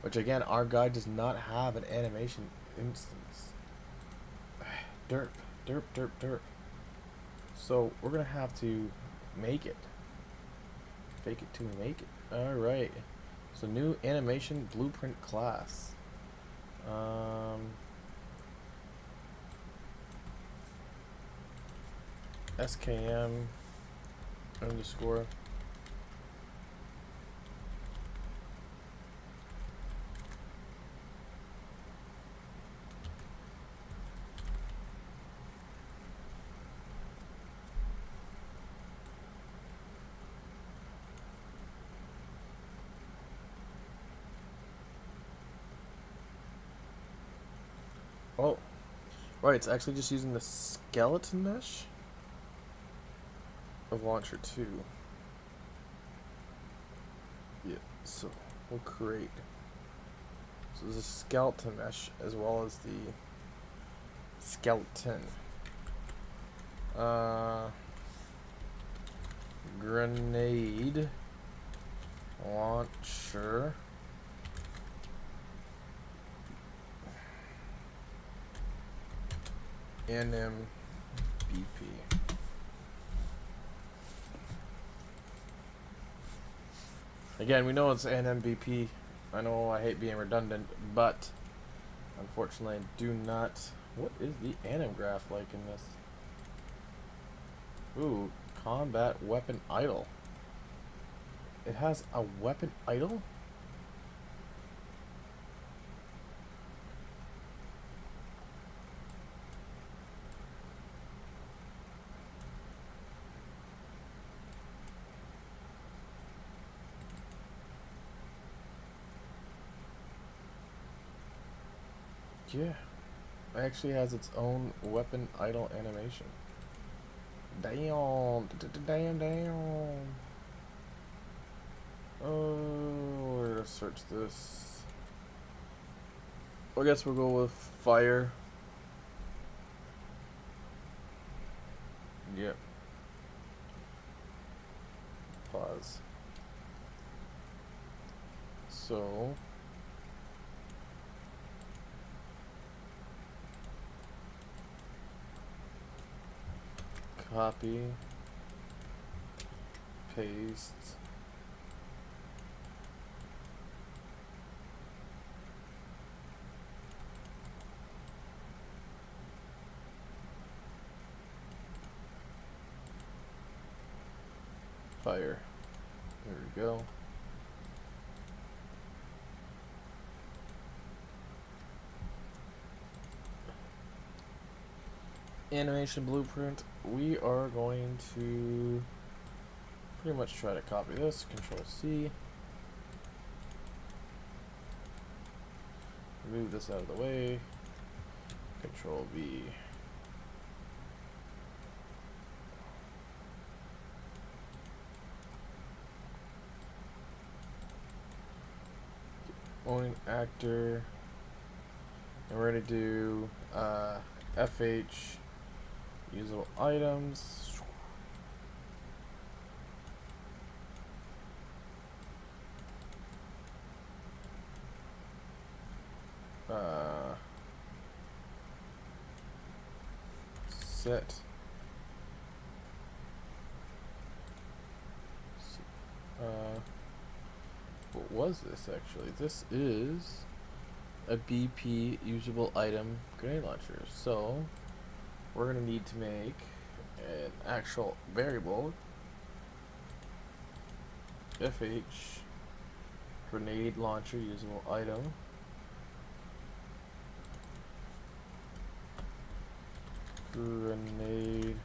Which again, our guide does not have an animation instance. Derp. Derp, derp, derp. So we're gonna have to make it. Fake it till we make it. Alright. So new animation blueprint class. SKM underscore. Oh, right, it's actually just using the skeleton mesh of launcher 2. Yeah, so we'll create. So there's a skeleton mesh as well as the skeleton. Grenade launcher. NMBP. Again, we know it's NMBP. I know I hate being redundant, but unfortunately I do not. What is the anim graph like in this? Ooh, combat weapon idle. It has a weapon idle? Yeah. It actually has its own weapon idle animation. Damn. Damn. Oh, we're gonna search this. I guess we'll go with fire. Yep. Pause. So copy, paste, fire. There we go. Animation blueprint. We are going to pretty much try to copy this. Control C. Move this out of the way. Control V. Owning actor. And we're going to do FH usable items. Set. What was this actually? This is a BP usable item grenade launcher. So we're going to need to make an actual variable FH grenade launcher usable item. Grenade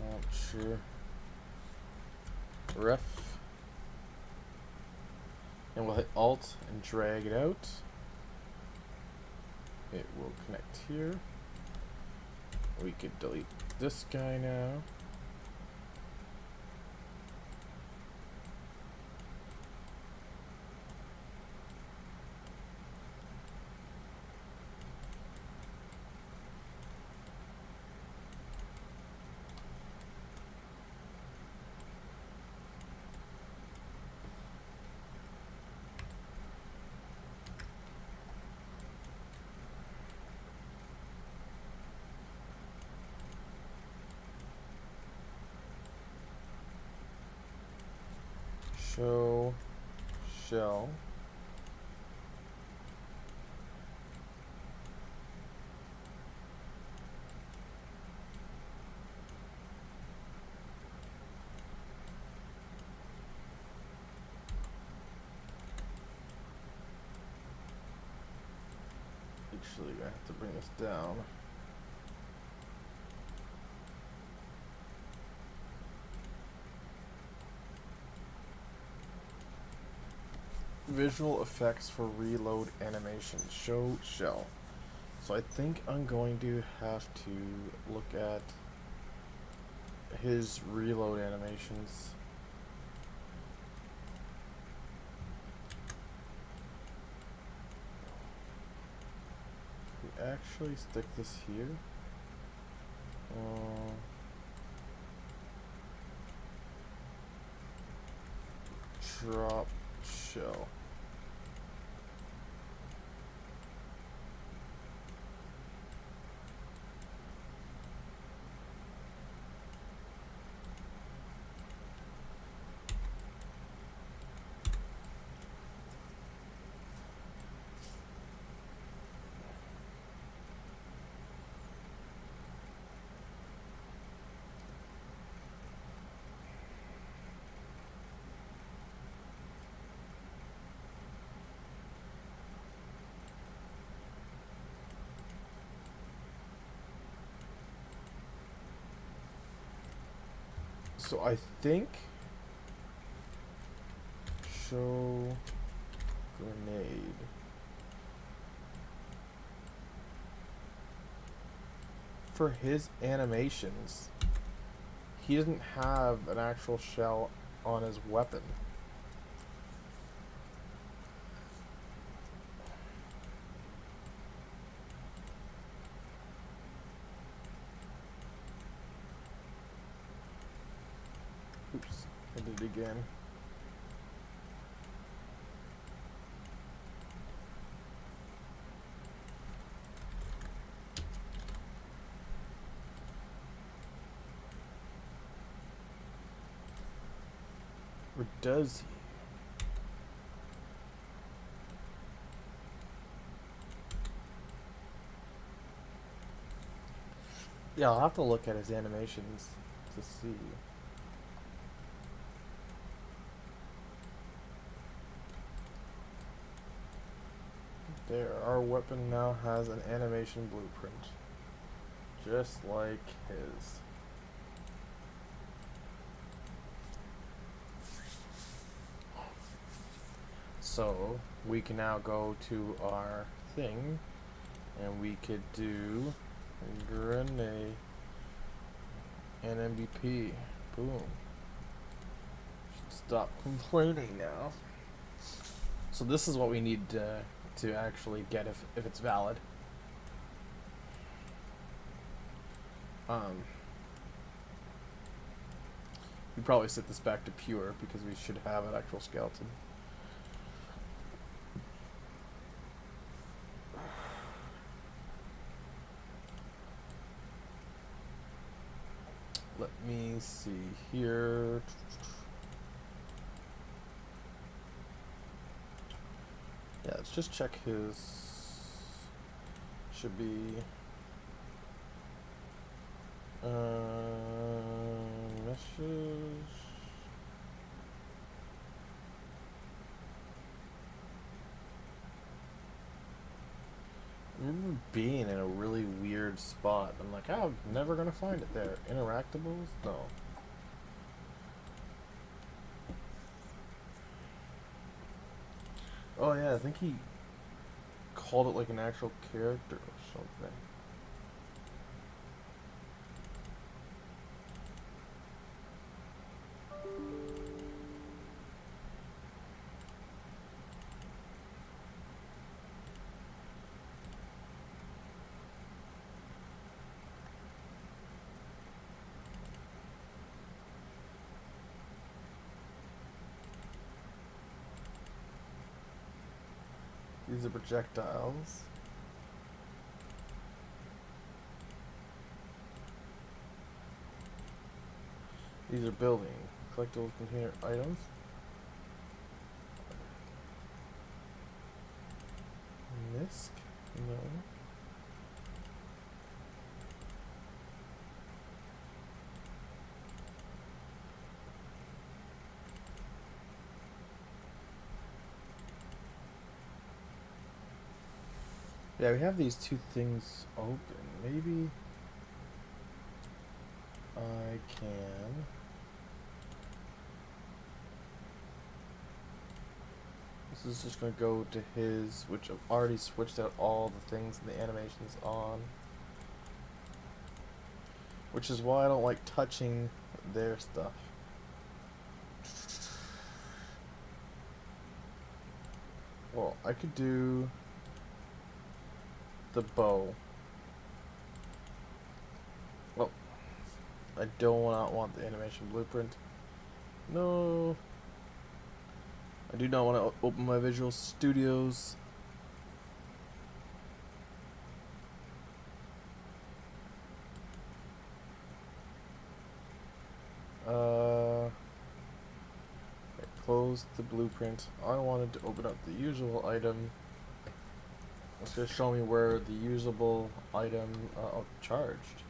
launcher ref, and we'll hit Alt and drag it out. It will connect here. We could delete this guy now. show shell. Actually, I have to bring this down. Visual effects for reload animation. Show shell. So I think I'm going to have to look at his reload animations. We actually stick this here. Drop shell. So I think show grenade. For his animations, he doesn't have an actual shell on his weapon. Oops, I did it again. Or does he? Yeah, I'll have to look at his animations to see. There, our weapon now has an animation blueprint. Just like his. So, we can now go to our thing, and we could do a grenade and MVP. Boom. Stop complaining now. So this is what we need to actually get if it's valid. We probably set this back to pure because we should have an actual skeleton. Let me see here. Yeah, let's just check his. Should be meshes. I remember being in a really weird spot. I'm like, I'm never gonna find it there. Interactables? No. Oh yeah, I think he called it like an actual character or something. These are projectiles. These are building collectible container items. Misc? No. Yeah, we have these two things open. Maybe I can. This is just going to go to his, which I've already switched out all the things and the animations on. Which is why I don't like touching their stuff. Well, I could do the bow. Well, I don't want the animation blueprint. No. I do not want to open my Visual Studios. Close the blueprint. I wanted to open up the usable item. It's going to show me where the usable item charged.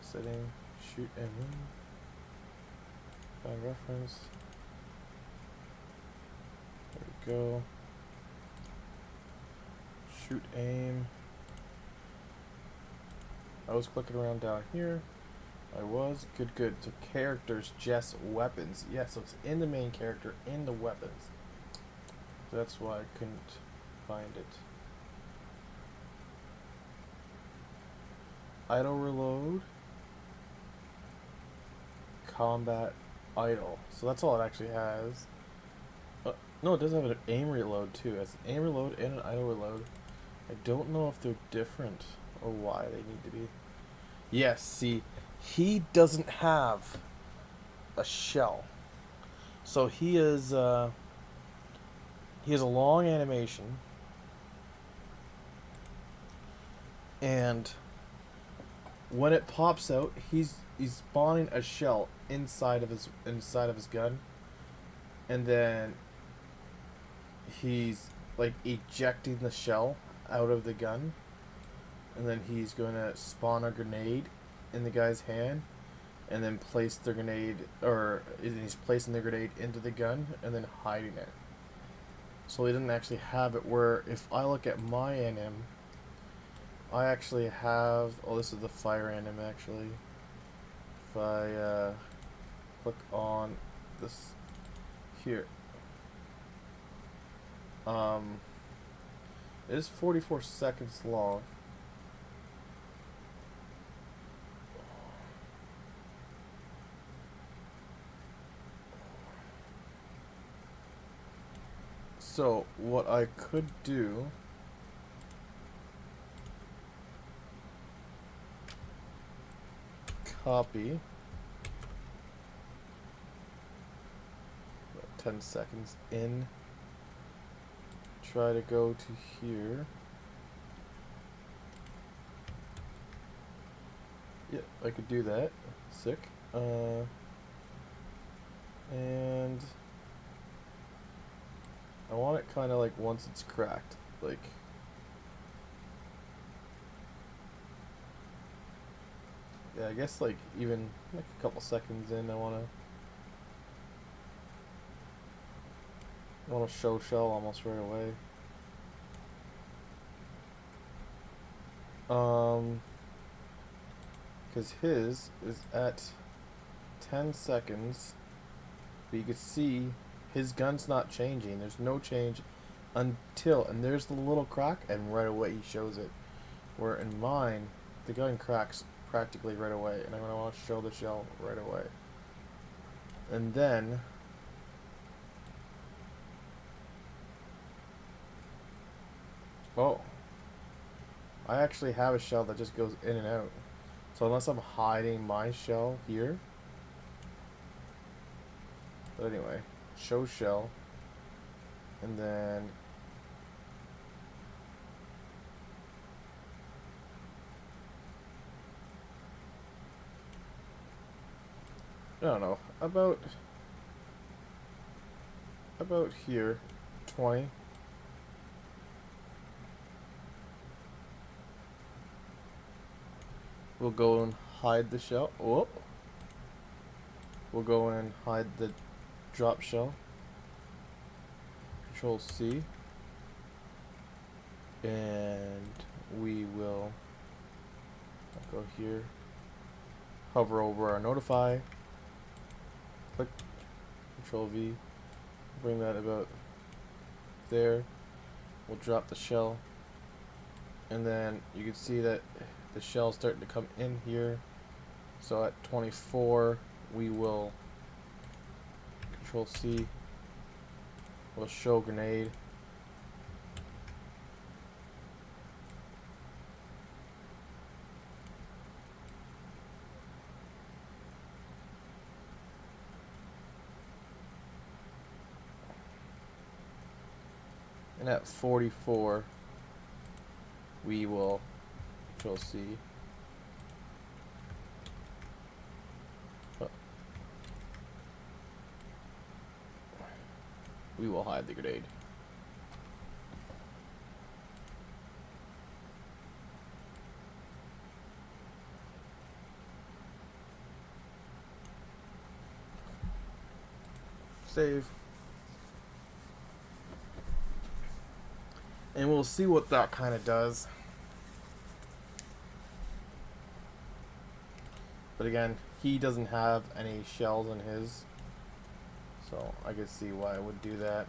Setting, shoot aim, find reference. There we go. Shoot aim. I was clicking around down here. I was. Good. So characters, just weapons. Yeah, so it's in the main character, in the weapons. That's why I couldn't find it. Idle reload. Combat idle. So that's all it actually has. No, it does have an aim reload too. It has an aim reload and an idle reload. I don't know if they're different or why they need to be. Yes, see, he doesn't have a shell. So he has a long animation, and when it pops out, he's spawning a shell inside of his gun, and then he's like ejecting the shell out of the gun, and then he's going to spawn a grenade in the guy's hand, and then place the grenade, or he's placing the grenade into the gun and then hiding it. So he didn't actually have it where, if I look at my NM, I actually have, oh, this is the fire NM actually. If I click on this here, it is 44 seconds long. So what I could do copy 10 seconds in, try to go to here. Yeah, I could do that. Sick. And I want it kind of like once it's cracked, like yeah, I guess like even like a couple seconds in, I want to show shell almost right away. Because his is at 10 seconds, but you can see his gun's not changing. There's no change until, and there's the little crack, and right away he shows it. Where in mine, the gun cracks practically right away, and I'm going to want to show the shell right away. And then oh, I actually have a shell that just goes in and out. So unless I'm hiding my shell here, but anyway, show shell, and then I don't know, about here, 20. We'll go and hide the shell. Whoop. We'll go and hide the drop shell. Control C. And we will go here. Hover over our notify. Click. Control V. Bring that about there. We'll drop the shell. And then you can see that the shell's starting to come in here. So at 24, we will Control C. We'll show grenade. And at 44, we will Control C. We will hide the grenade. Save. And we'll see what that kind of does. But again, he doesn't have any shells in his. So I can see why I would do that.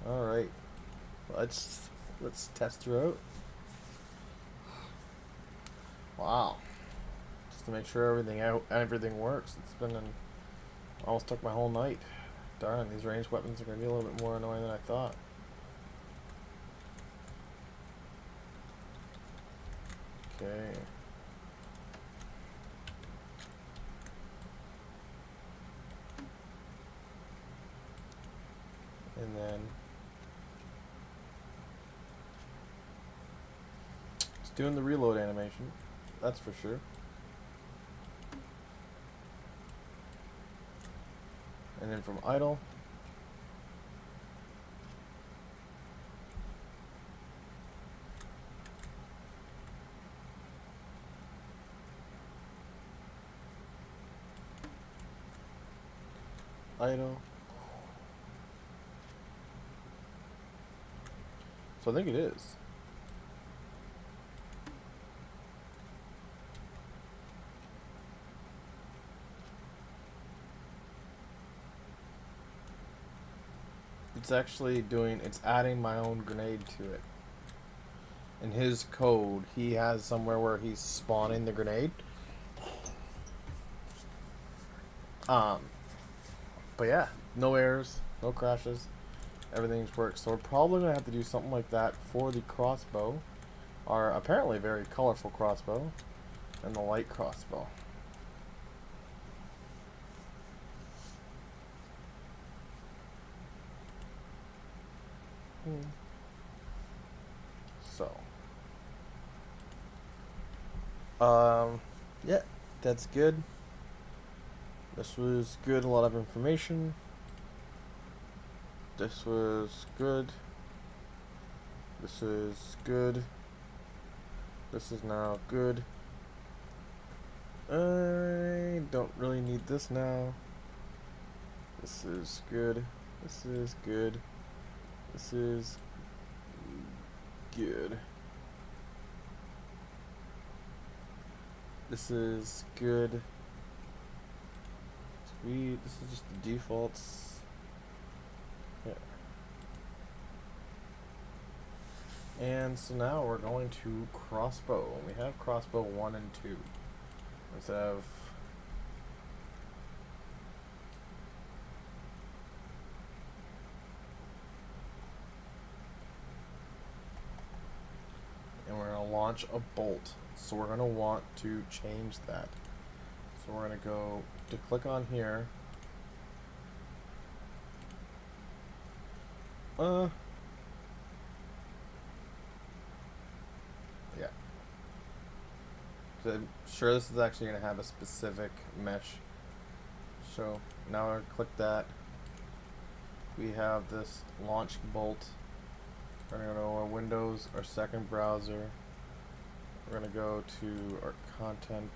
Alright. Let's test her out. Wow. Just to make sure everything works. It's been almost took my whole night. Darn, these ranged weapons are gonna be a little bit more annoying than I thought. Okay. And then it's doing the reload animation, that's for sure. And then from idle, idle. So I think it is. It's actually it's adding my own grenade to it. In his code, he has somewhere where he's spawning the grenade. But yeah, no errors, no crashes. Everything's worked. So we're probably going to have to do something like that for the crossbow. Our apparently very colorful crossbow. And the light crossbow. So. Yeah, that's good. This was good, a lot of information. This was good. This is good. This is now good. I don't really need this now. This is good. This is good. This is good. This is good. Sweet. This is just the defaults. Yeah. And so now we're going to crossbow. We have crossbow 1 and 2. Let's have and we're going to launch a bolt. So we're going to want to change that. So we're going to go to click on here. Yeah. So I'm sure this is actually going to have a specific mesh. So now we're going to click that. We have this launch bolt. We're going to go to our Windows, our second browser. we're gonna go to our content,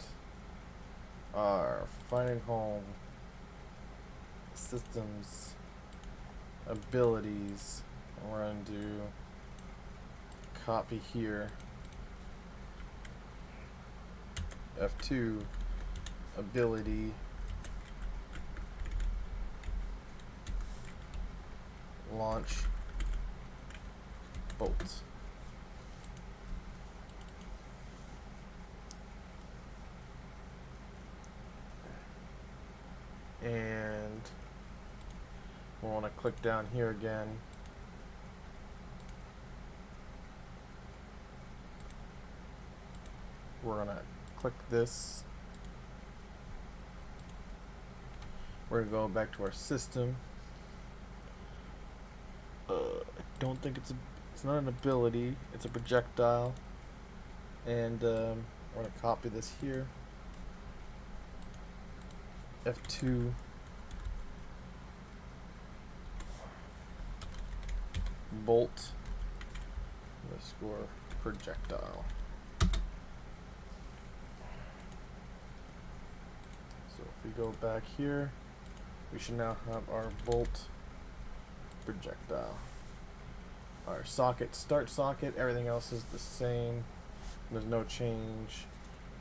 our finding home, systems, abilities, and we're gonna do copy here, F2, ability, launch, bolt. And we want to click down here again. We're going to click this. We're going to go back to our system. I don't think it's not an ability, it's a projectile. And we're going to copy this here. F2, bolt underscore projectile. So if we go back here, we should now have our bolt projectile. Our socket, start socket, everything else is the same. There's no change.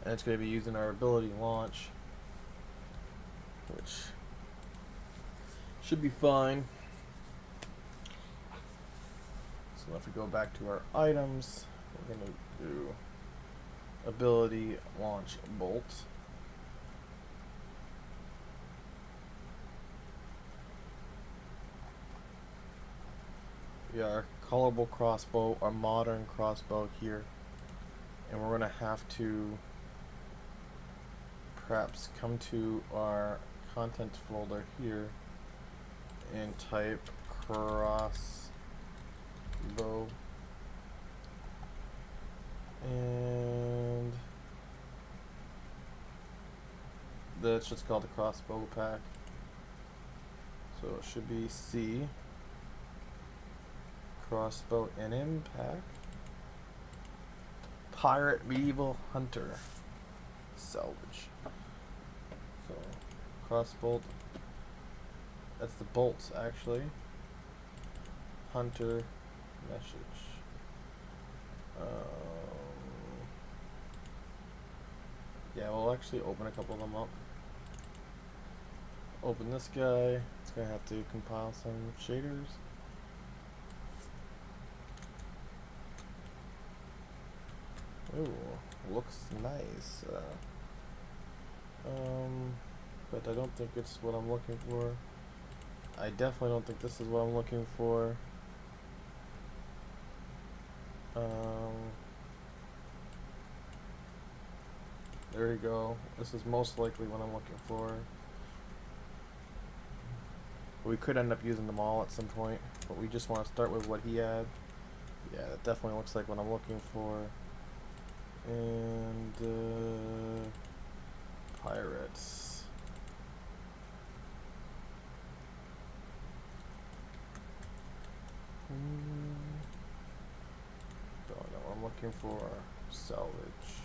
And it's going to be using our ability launch, which should be fine. So if we go back to our items, we're going to do ability launch bolt. We are colorable crossbow, our modern crossbow here, and we're going to have to perhaps come to our content folder here and type crossbow, and that's just called the crossbow pack, so it should be C, crossbow NM pack, pirate medieval hunter salvage. So crossbow, that's the bolts actually. Hunter message. Yeah, we'll actually open a couple of them up. Open this guy. It's gonna have to compile some shaders. Ooh, looks nice. But I don't think it's what I'm looking for. I definitely don't think this is what I'm looking for. There you go. This is most likely what I'm looking for. We could end up using them all at some point, but we just want to start with what he had. Yeah, that definitely looks like what I'm looking for. And pirates. Don't know what I'm looking for. Salvage.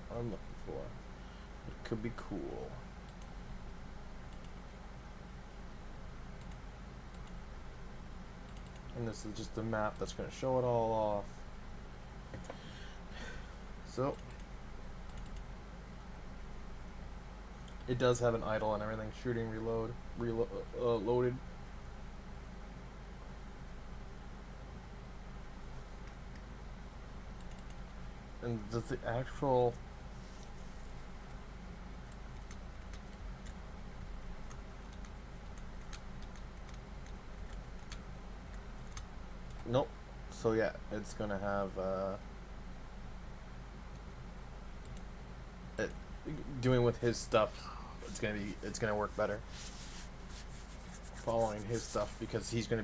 What I'm looking for. It could be cool. And this is just the map that's going to show it all off. So it does have an idle and everything, shooting, loaded. And does the actual nope. So yeah, it's gonna have it doing with his stuff. It's gonna work better. following his stuff because he's gonna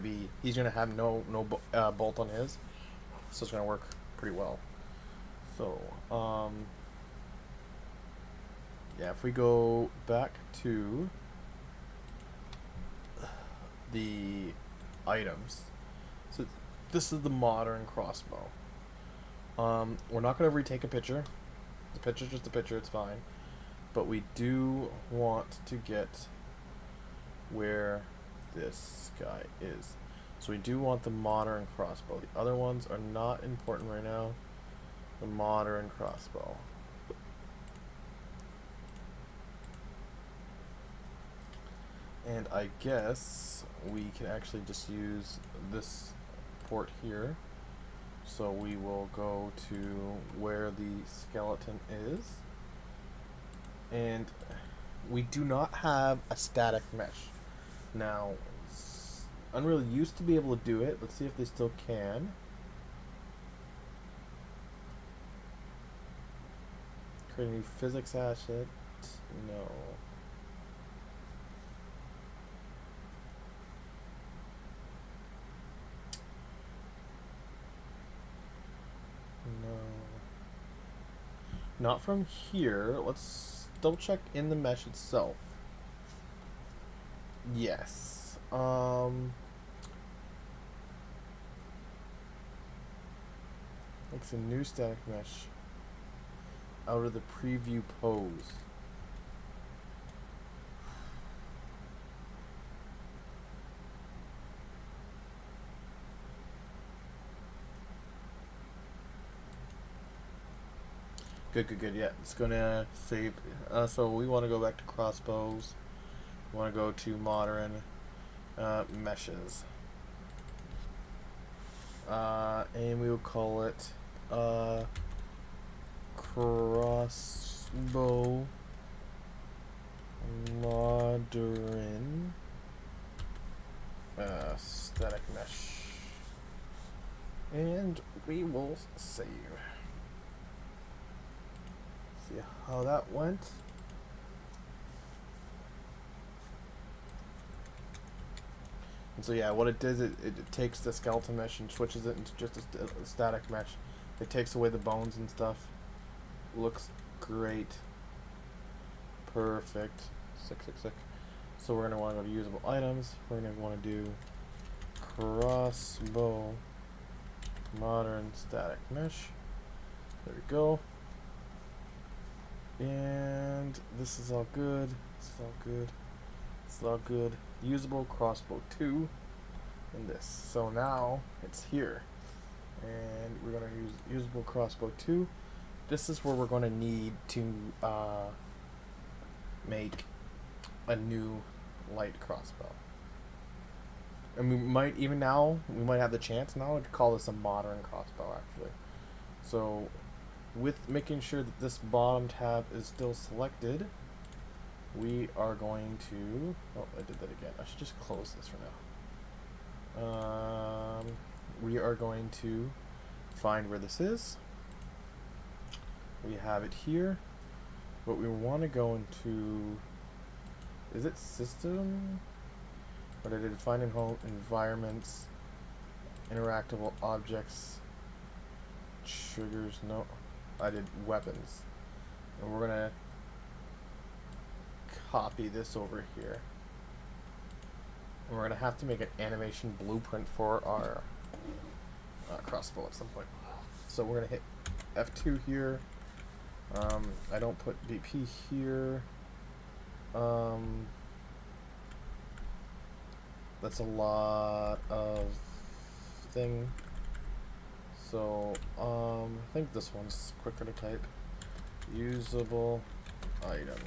have no bolt on his, so it's gonna work pretty well. So yeah, if we go back to the items, so this is the modern crossbow. We're not gonna retake a picture. The picture's just a picture. It's fine, but we do want to get where this guy is. So we do want the modern crossbow. The other ones are not important right now. The modern crossbow. And I guess we can actually just use this port here. So we will go to where the skeleton is. And we do not have a static mesh. Now, Unreal used to be able to do it. Let's see if they still can. Create a new physics asset. No. No. Not from here. Let's double check in the mesh itself. Yes. It's a new static mesh out of the preview pose. Good. Yeah, it's gonna save. So we want to go back to crossbows. We want to go to modern meshes. And we will call it crossbow modern static mesh. And we will save. See how that went. And so yeah, what it does, it takes the skeleton mesh and switches it into just a static mesh. It takes away the bones and stuff. Looks great. Perfect. Sick. So we're going to want to go to usable items. We're going to want to do crossbow modern static mesh. There we go. And this is all good. It's all good. Usable crossbow 2 in this. So now it's here. And we're going to use usable crossbow 2. This is where we're going to need to make a new light crossbow. And we might, even now, we might have the chance now to call this a modern crossbow actually. So with making sure that this bottom tab is still selected, we are going to, oh, I did that again. I should just close this for now. We are going to find where this is. We have it here, but we want to go into, is it system? Or did it find in home environments, interactable objects, triggers? No, I did weapons. And we're gonna copy this over here. And we're gonna have to make an animation blueprint for our crossbow at some point. So we're gonna hit F2 here. I don't put BP here. That's a lot of thing. So I think this one's quicker to type. Usable item.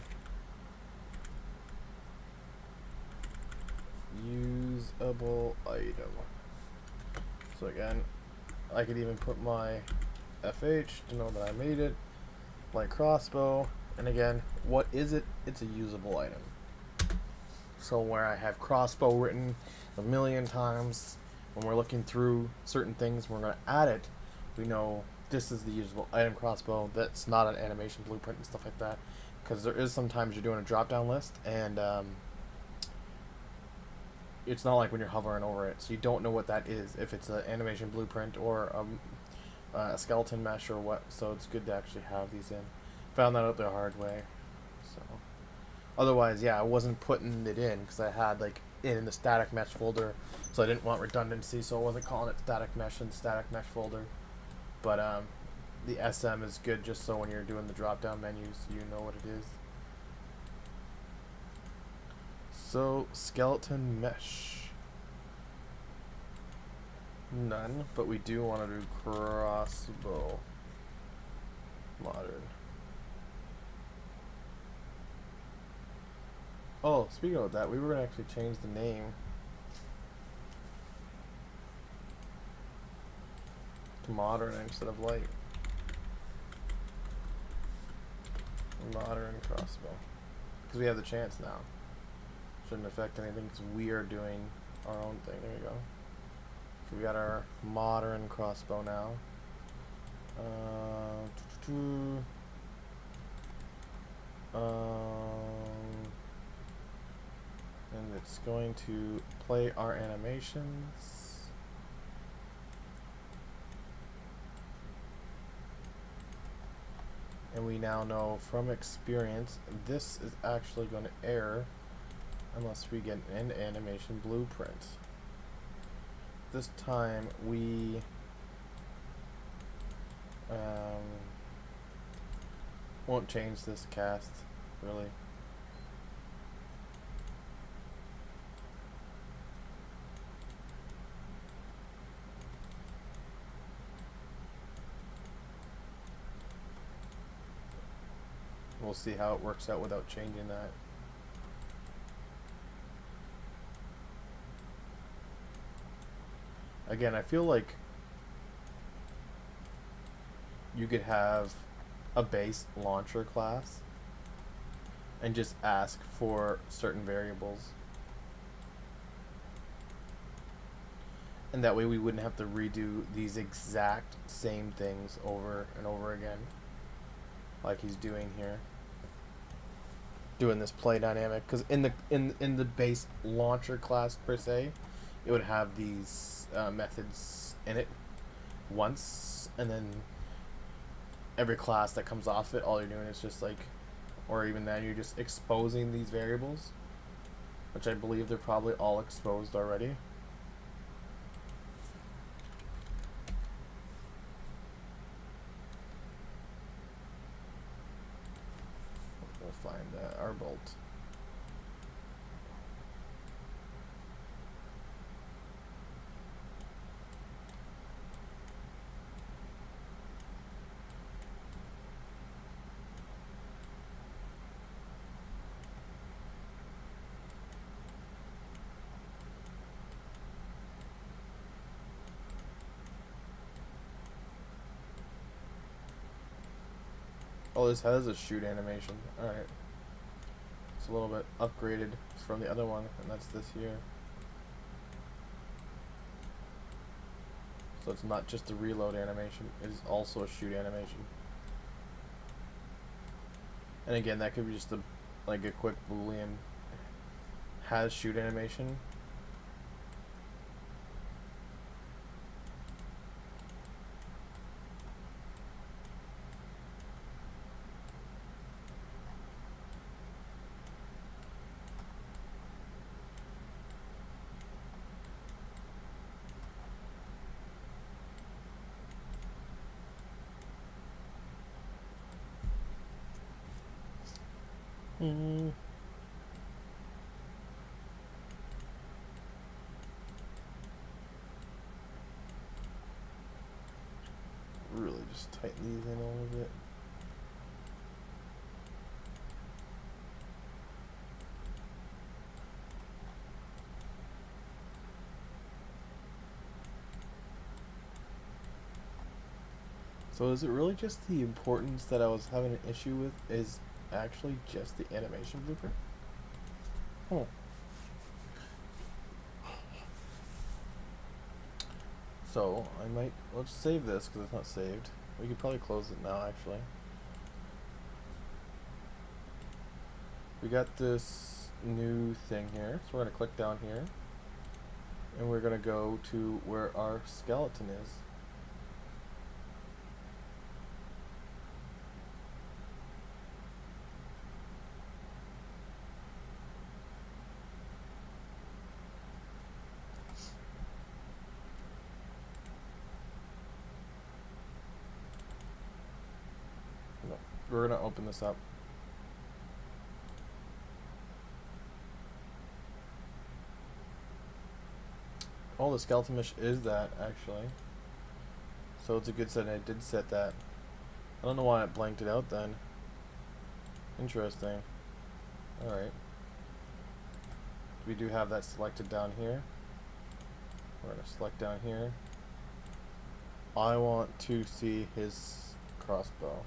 Usable item. So again, I could even put my FH to know that I made it. Light crossbow. And again, what is it? It's a usable item. So where I have crossbow written a million times, when we're looking through certain things, we're going to add it, we know this is the usable item crossbow. That's not an animation blueprint and stuff like that. Because there is sometimes you're doing a drop down list and it's not like when you're hovering over it, so you don't know what that is, if it's an animation blueprint or a skeleton mesh or what. So it's good to actually have these in. Found that out the hard way. So otherwise, yeah, I wasn't putting it in because I had like it in the static mesh folder, so I didn't want redundancy, so I wasn't calling it static mesh in the static mesh folder. But the SM is good just so when you're doing the drop down menus, you know what it is. So skeleton mesh, none, but we do want to do crossbow modern. Oh, speaking of that, we were gonna actually change the name to modern instead of light. Modern crossbow, because we have the chance now. Shouldn't affect anything because we are doing our own thing. There we go. So we got our modern crossbow now. And it's going to play our animations. And we now know from experience this is actually going to error unless we get an animation blueprint. This time we won't change this cast really. We'll see how it works out without changing that. Again, I feel like you could have a base launcher class and just ask for certain variables. And that way we wouldn't have to redo these exact same things over and over again, like he's doing here. Doing this play dynamic, because in the base launcher class per se, it would have these methods in it once, and then every class that comes off it, all you're doing is just like, or even then you're just exposing these variables, which I believe they're probably all exposed already. We'll find our bolt. Oh, this has a shoot animation. Alright. It's a little bit upgraded from the other one, and that's this here. So it's not just a reload animation, it is also a shoot animation. And again, that could be just like a quick boolean has shoot animation. Really just tighten these in a little bit. So is it really just the importance that I was having an issue with is actually just the animation blueprint? Oh. So I might, let's save this because it's not saved. We could probably close it now actually. We got this new thing here, so we're going to click down here. And we're gonna go to where our skeleton is. No, we're gonna open this up. Oh, the skeleton mesh is that, actually. So it's a good set, and I did set that. I don't know why it blanked it out then. Interesting. Alright. We do have that selected down here. We're going to select down here. I want to see his crossbow.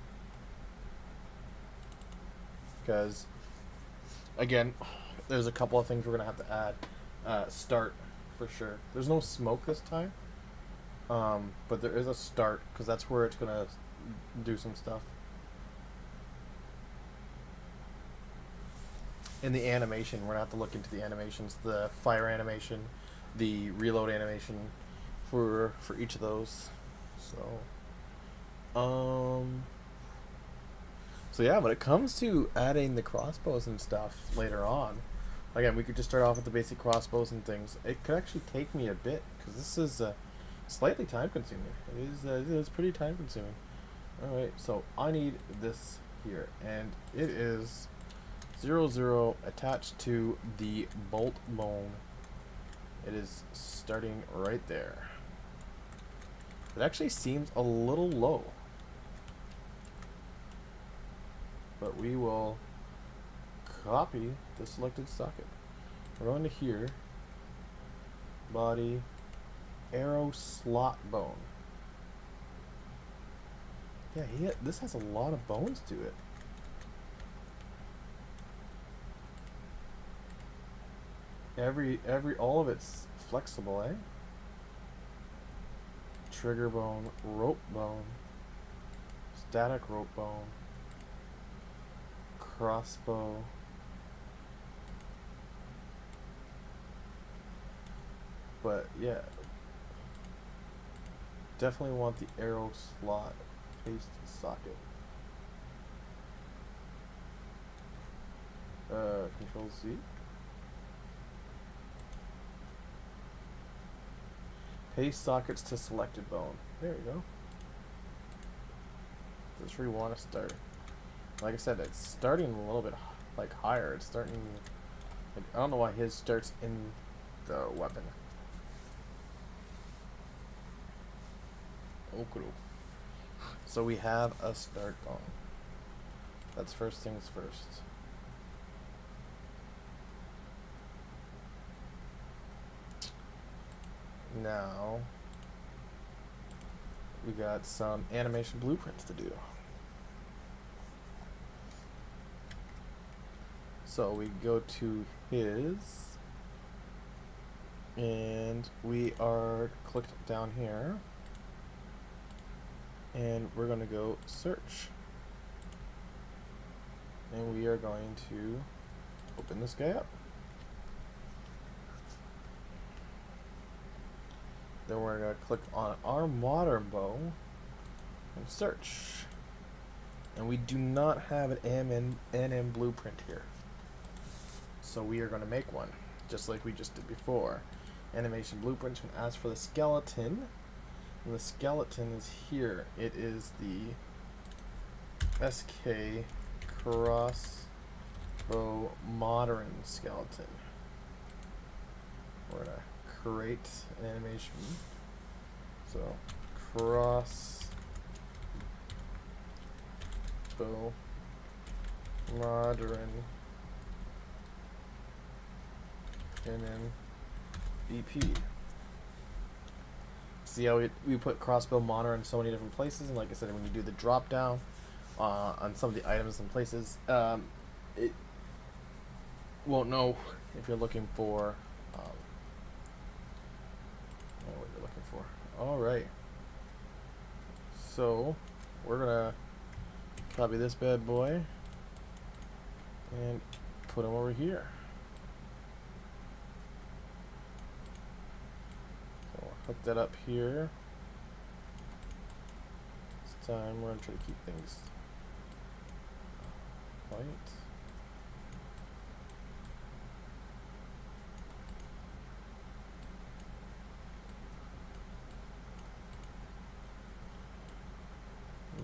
Because, again, there's a couple of things we're going to have to add. Start, for sure. There's no smoke this time. But there is a start, because that's where it's going to do some stuff. In the animation, we're going to have to look into the animations, the fire animation, the reload animation for each of those. So yeah, when it comes to adding the crossbows and stuff later on, again, we could just start off with the basic crossbows and things. It could actually take me a bit, because this is slightly time consuming. It is pretty time consuming. Alright, so I need this here, and it is 0, attached to the bolt bone. It is starting right there. It actually seems a little low, but we will copy the selected socket. We're going to here, body, arrow slot bone. Yeah, this has a lot of bones to it. All of it's flexible, eh? Trigger bone, rope bone, static rope bone, crossbow, but yeah, definitely want the arrow slot paste socket. Control Z. Paste sockets to selected bone. There we go. That's where you want to start. Like I said, it's starting a little bit like higher. It's starting. Like, I don't know why his starts in the weapon. Okay. So we have a start bone. That's first things first. Now we got some animation blueprints to do. So we go to his, and we are clicked down here, and we're going to go search, and we are going to open this guy up. Then we're going to click on our modern bow and search. And we do not have an NM blueprint here. So we are going to make one, just like we just did before. Animation blueprint can ask for the skeleton. And the skeleton is here. It is the SK crossbow modern skeleton. We're going to create an animation. So crossbow modern NMBP. See how we put crossbow modern in so many different places, and like I said, when you do the drop down on some of the items and places, it won't know if you're looking for what you're looking for. Alright, so we're gonna copy this bad boy and put him over here. hook that up here. This time we're gonna try to keep things white.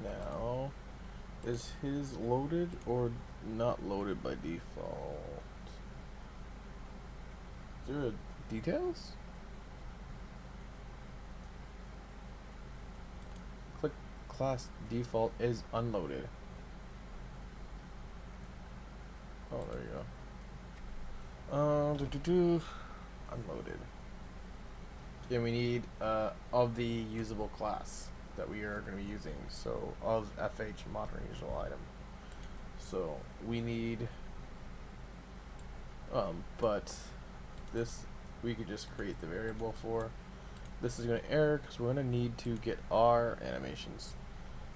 Now, is his loaded or not loaded by default? Is there details? Click class default is unloaded. Oh, there you go. Unloaded. And we need of the usable class that we are going to be using. So of FH modern usual item. So we need, but this we could just create the variable for. This is going to error because we're going to need to get our animations.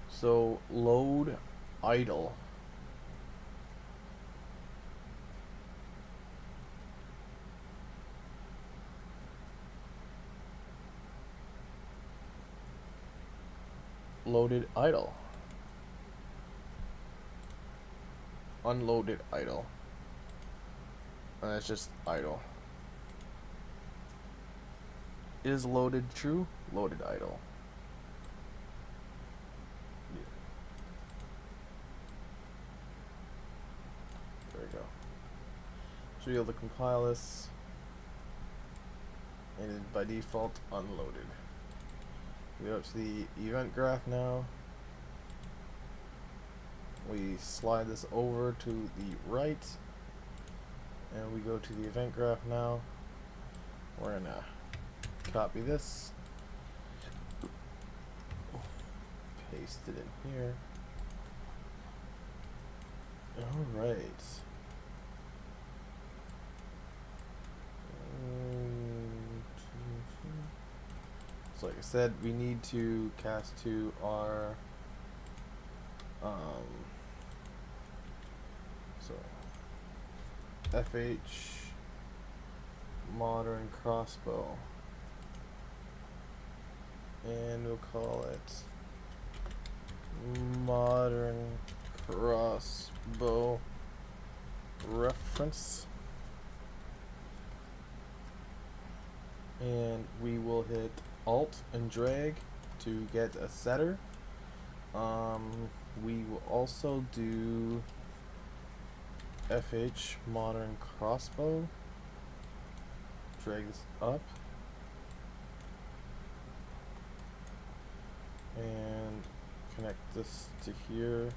So load idle. Loaded idle. Unloaded idle. And it's just idle. Is loaded true? Loaded idle. Yeah. There we go. So you'll be able to compile this. And by default, unloaded. We go up to the event graph now. We slide this over to the right. And we go to the event graph now. We're gonna copy this. Paste it in here. Alright. So like I said, we need to cast to our so FH modern crossbow, and we'll call it modern crossbow reference, and we will hit Alt and drag to get a setter. We will also do FH modern crossbow. Drag this up and connect this to here.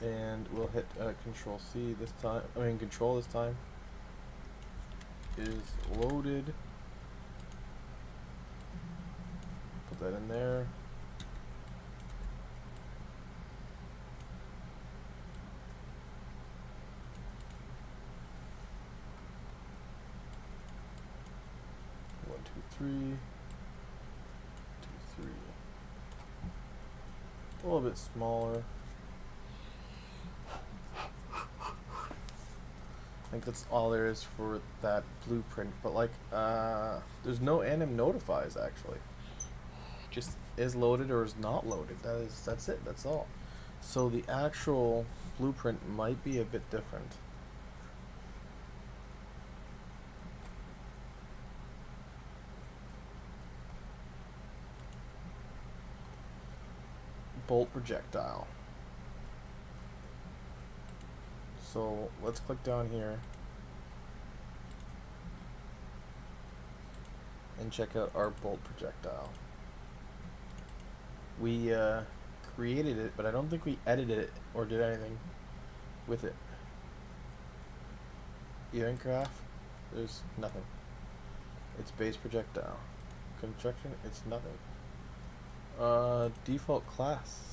And we'll hit Control C this time. Control this time is loaded. Put that in there. One, two, three. 2, 3. A little bit smaller. I think that's all there is for that blueprint, but like, there's no anim notifies actually. Just is loaded or is not loaded. That's it. That's all. So the actual blueprint might be a bit different. Bolt projectile. So let's click down here and check out our bolt projectile. We created it, but I don't think we edited it or did anything with it. Event graph, there's nothing. It's base projectile. Construction, it's nothing. Default class.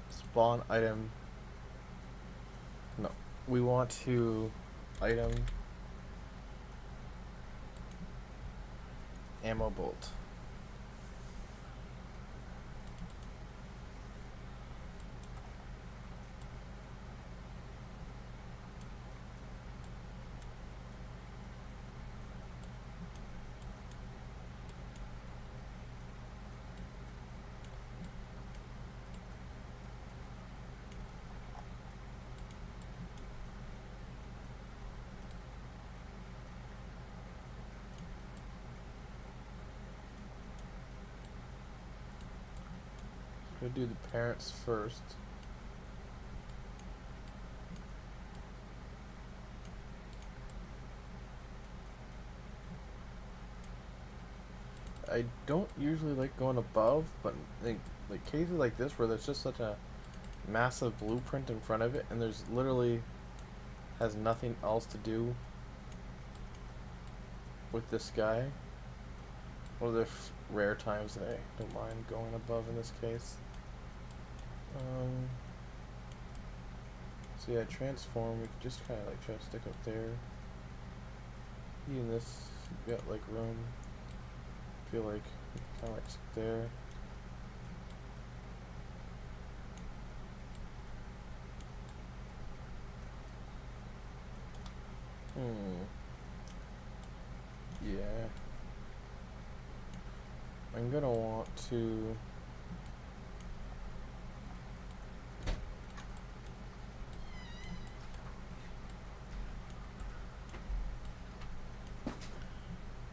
Spawn item. No, we want to item ammo bolt. We'll do the parents first. I don't usually like going above, but like cases like this where there's just such a massive blueprint in front of it and there's literally has nothing else to do with this guy. Well, there's rare times that I don't mind going above in this case. So yeah, transform, we could just kind of like try to stick up there. Even this, we got like room. Feel like we can kind of like stick there. Yeah. I'm gonna want to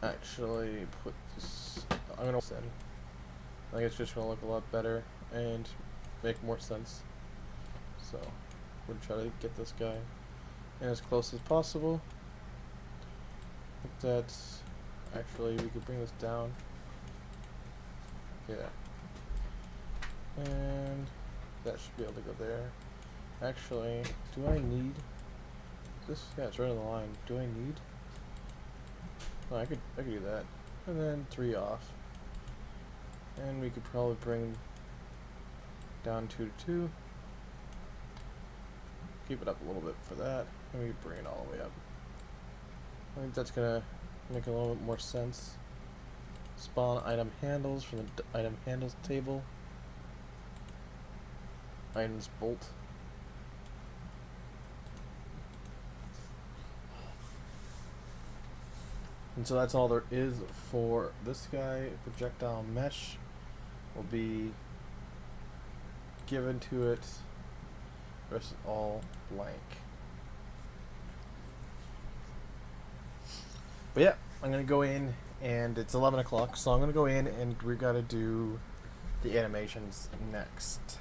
actually put this. I'm gonna send. I think it's just gonna look a lot better and make more sense. So we're gonna try to get this guy in as close as possible. I think that's actually we could bring this down. Yeah. And that should be able to go there. Actually, do I need this? Yeah, it's right on the line. Do I need? No, I could do that. And then 3 off. And we could probably bring down 2 to 2. Keep it up a little bit for that. And we could bring it all the way up. I think that's gonna make a little bit more sense. Spawn item handles from the item handles table. Items bolt. And so that's all there is for this guy. Projectile mesh will be given to it. The rest is all blank. But yeah, I'm gonna go in and it's 11 o'clock, so I'm gonna go in and we gotta do the animations next.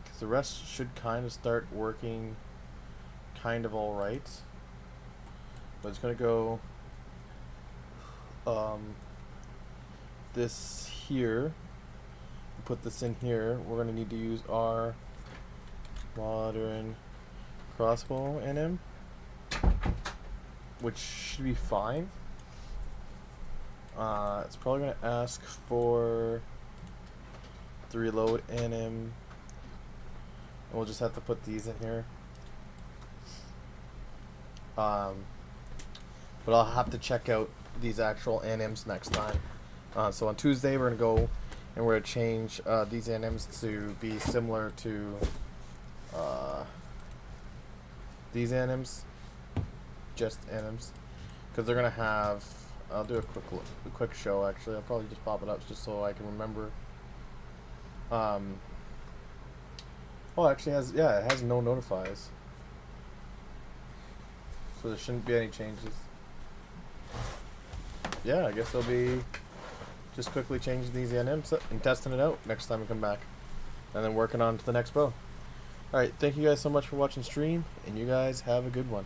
Because the rest should kind of start working kind of alright. But it's gonna go this here. Put this in here. We're gonna need to use our modern crossbow NM, which should be fine. It's probably gonna ask for the reload NM, and we'll just have to put these in here. But I'll have to check out these actual NMs next time. So on Tuesday we're gonna go and we're gonna change these NMs to be similar to these NMs, just NMs, because they're gonna have. I'll do a quick show actually. I'll probably just pop it up just so I can remember. Oh, actually it has no notifies, so there shouldn't be any changes. Yeah, I guess they'll be just quickly changing these NMs and testing it out next time we come back, and then working on to the next bow. Alright, thank you guys so much for watching stream, and you guys have a good one.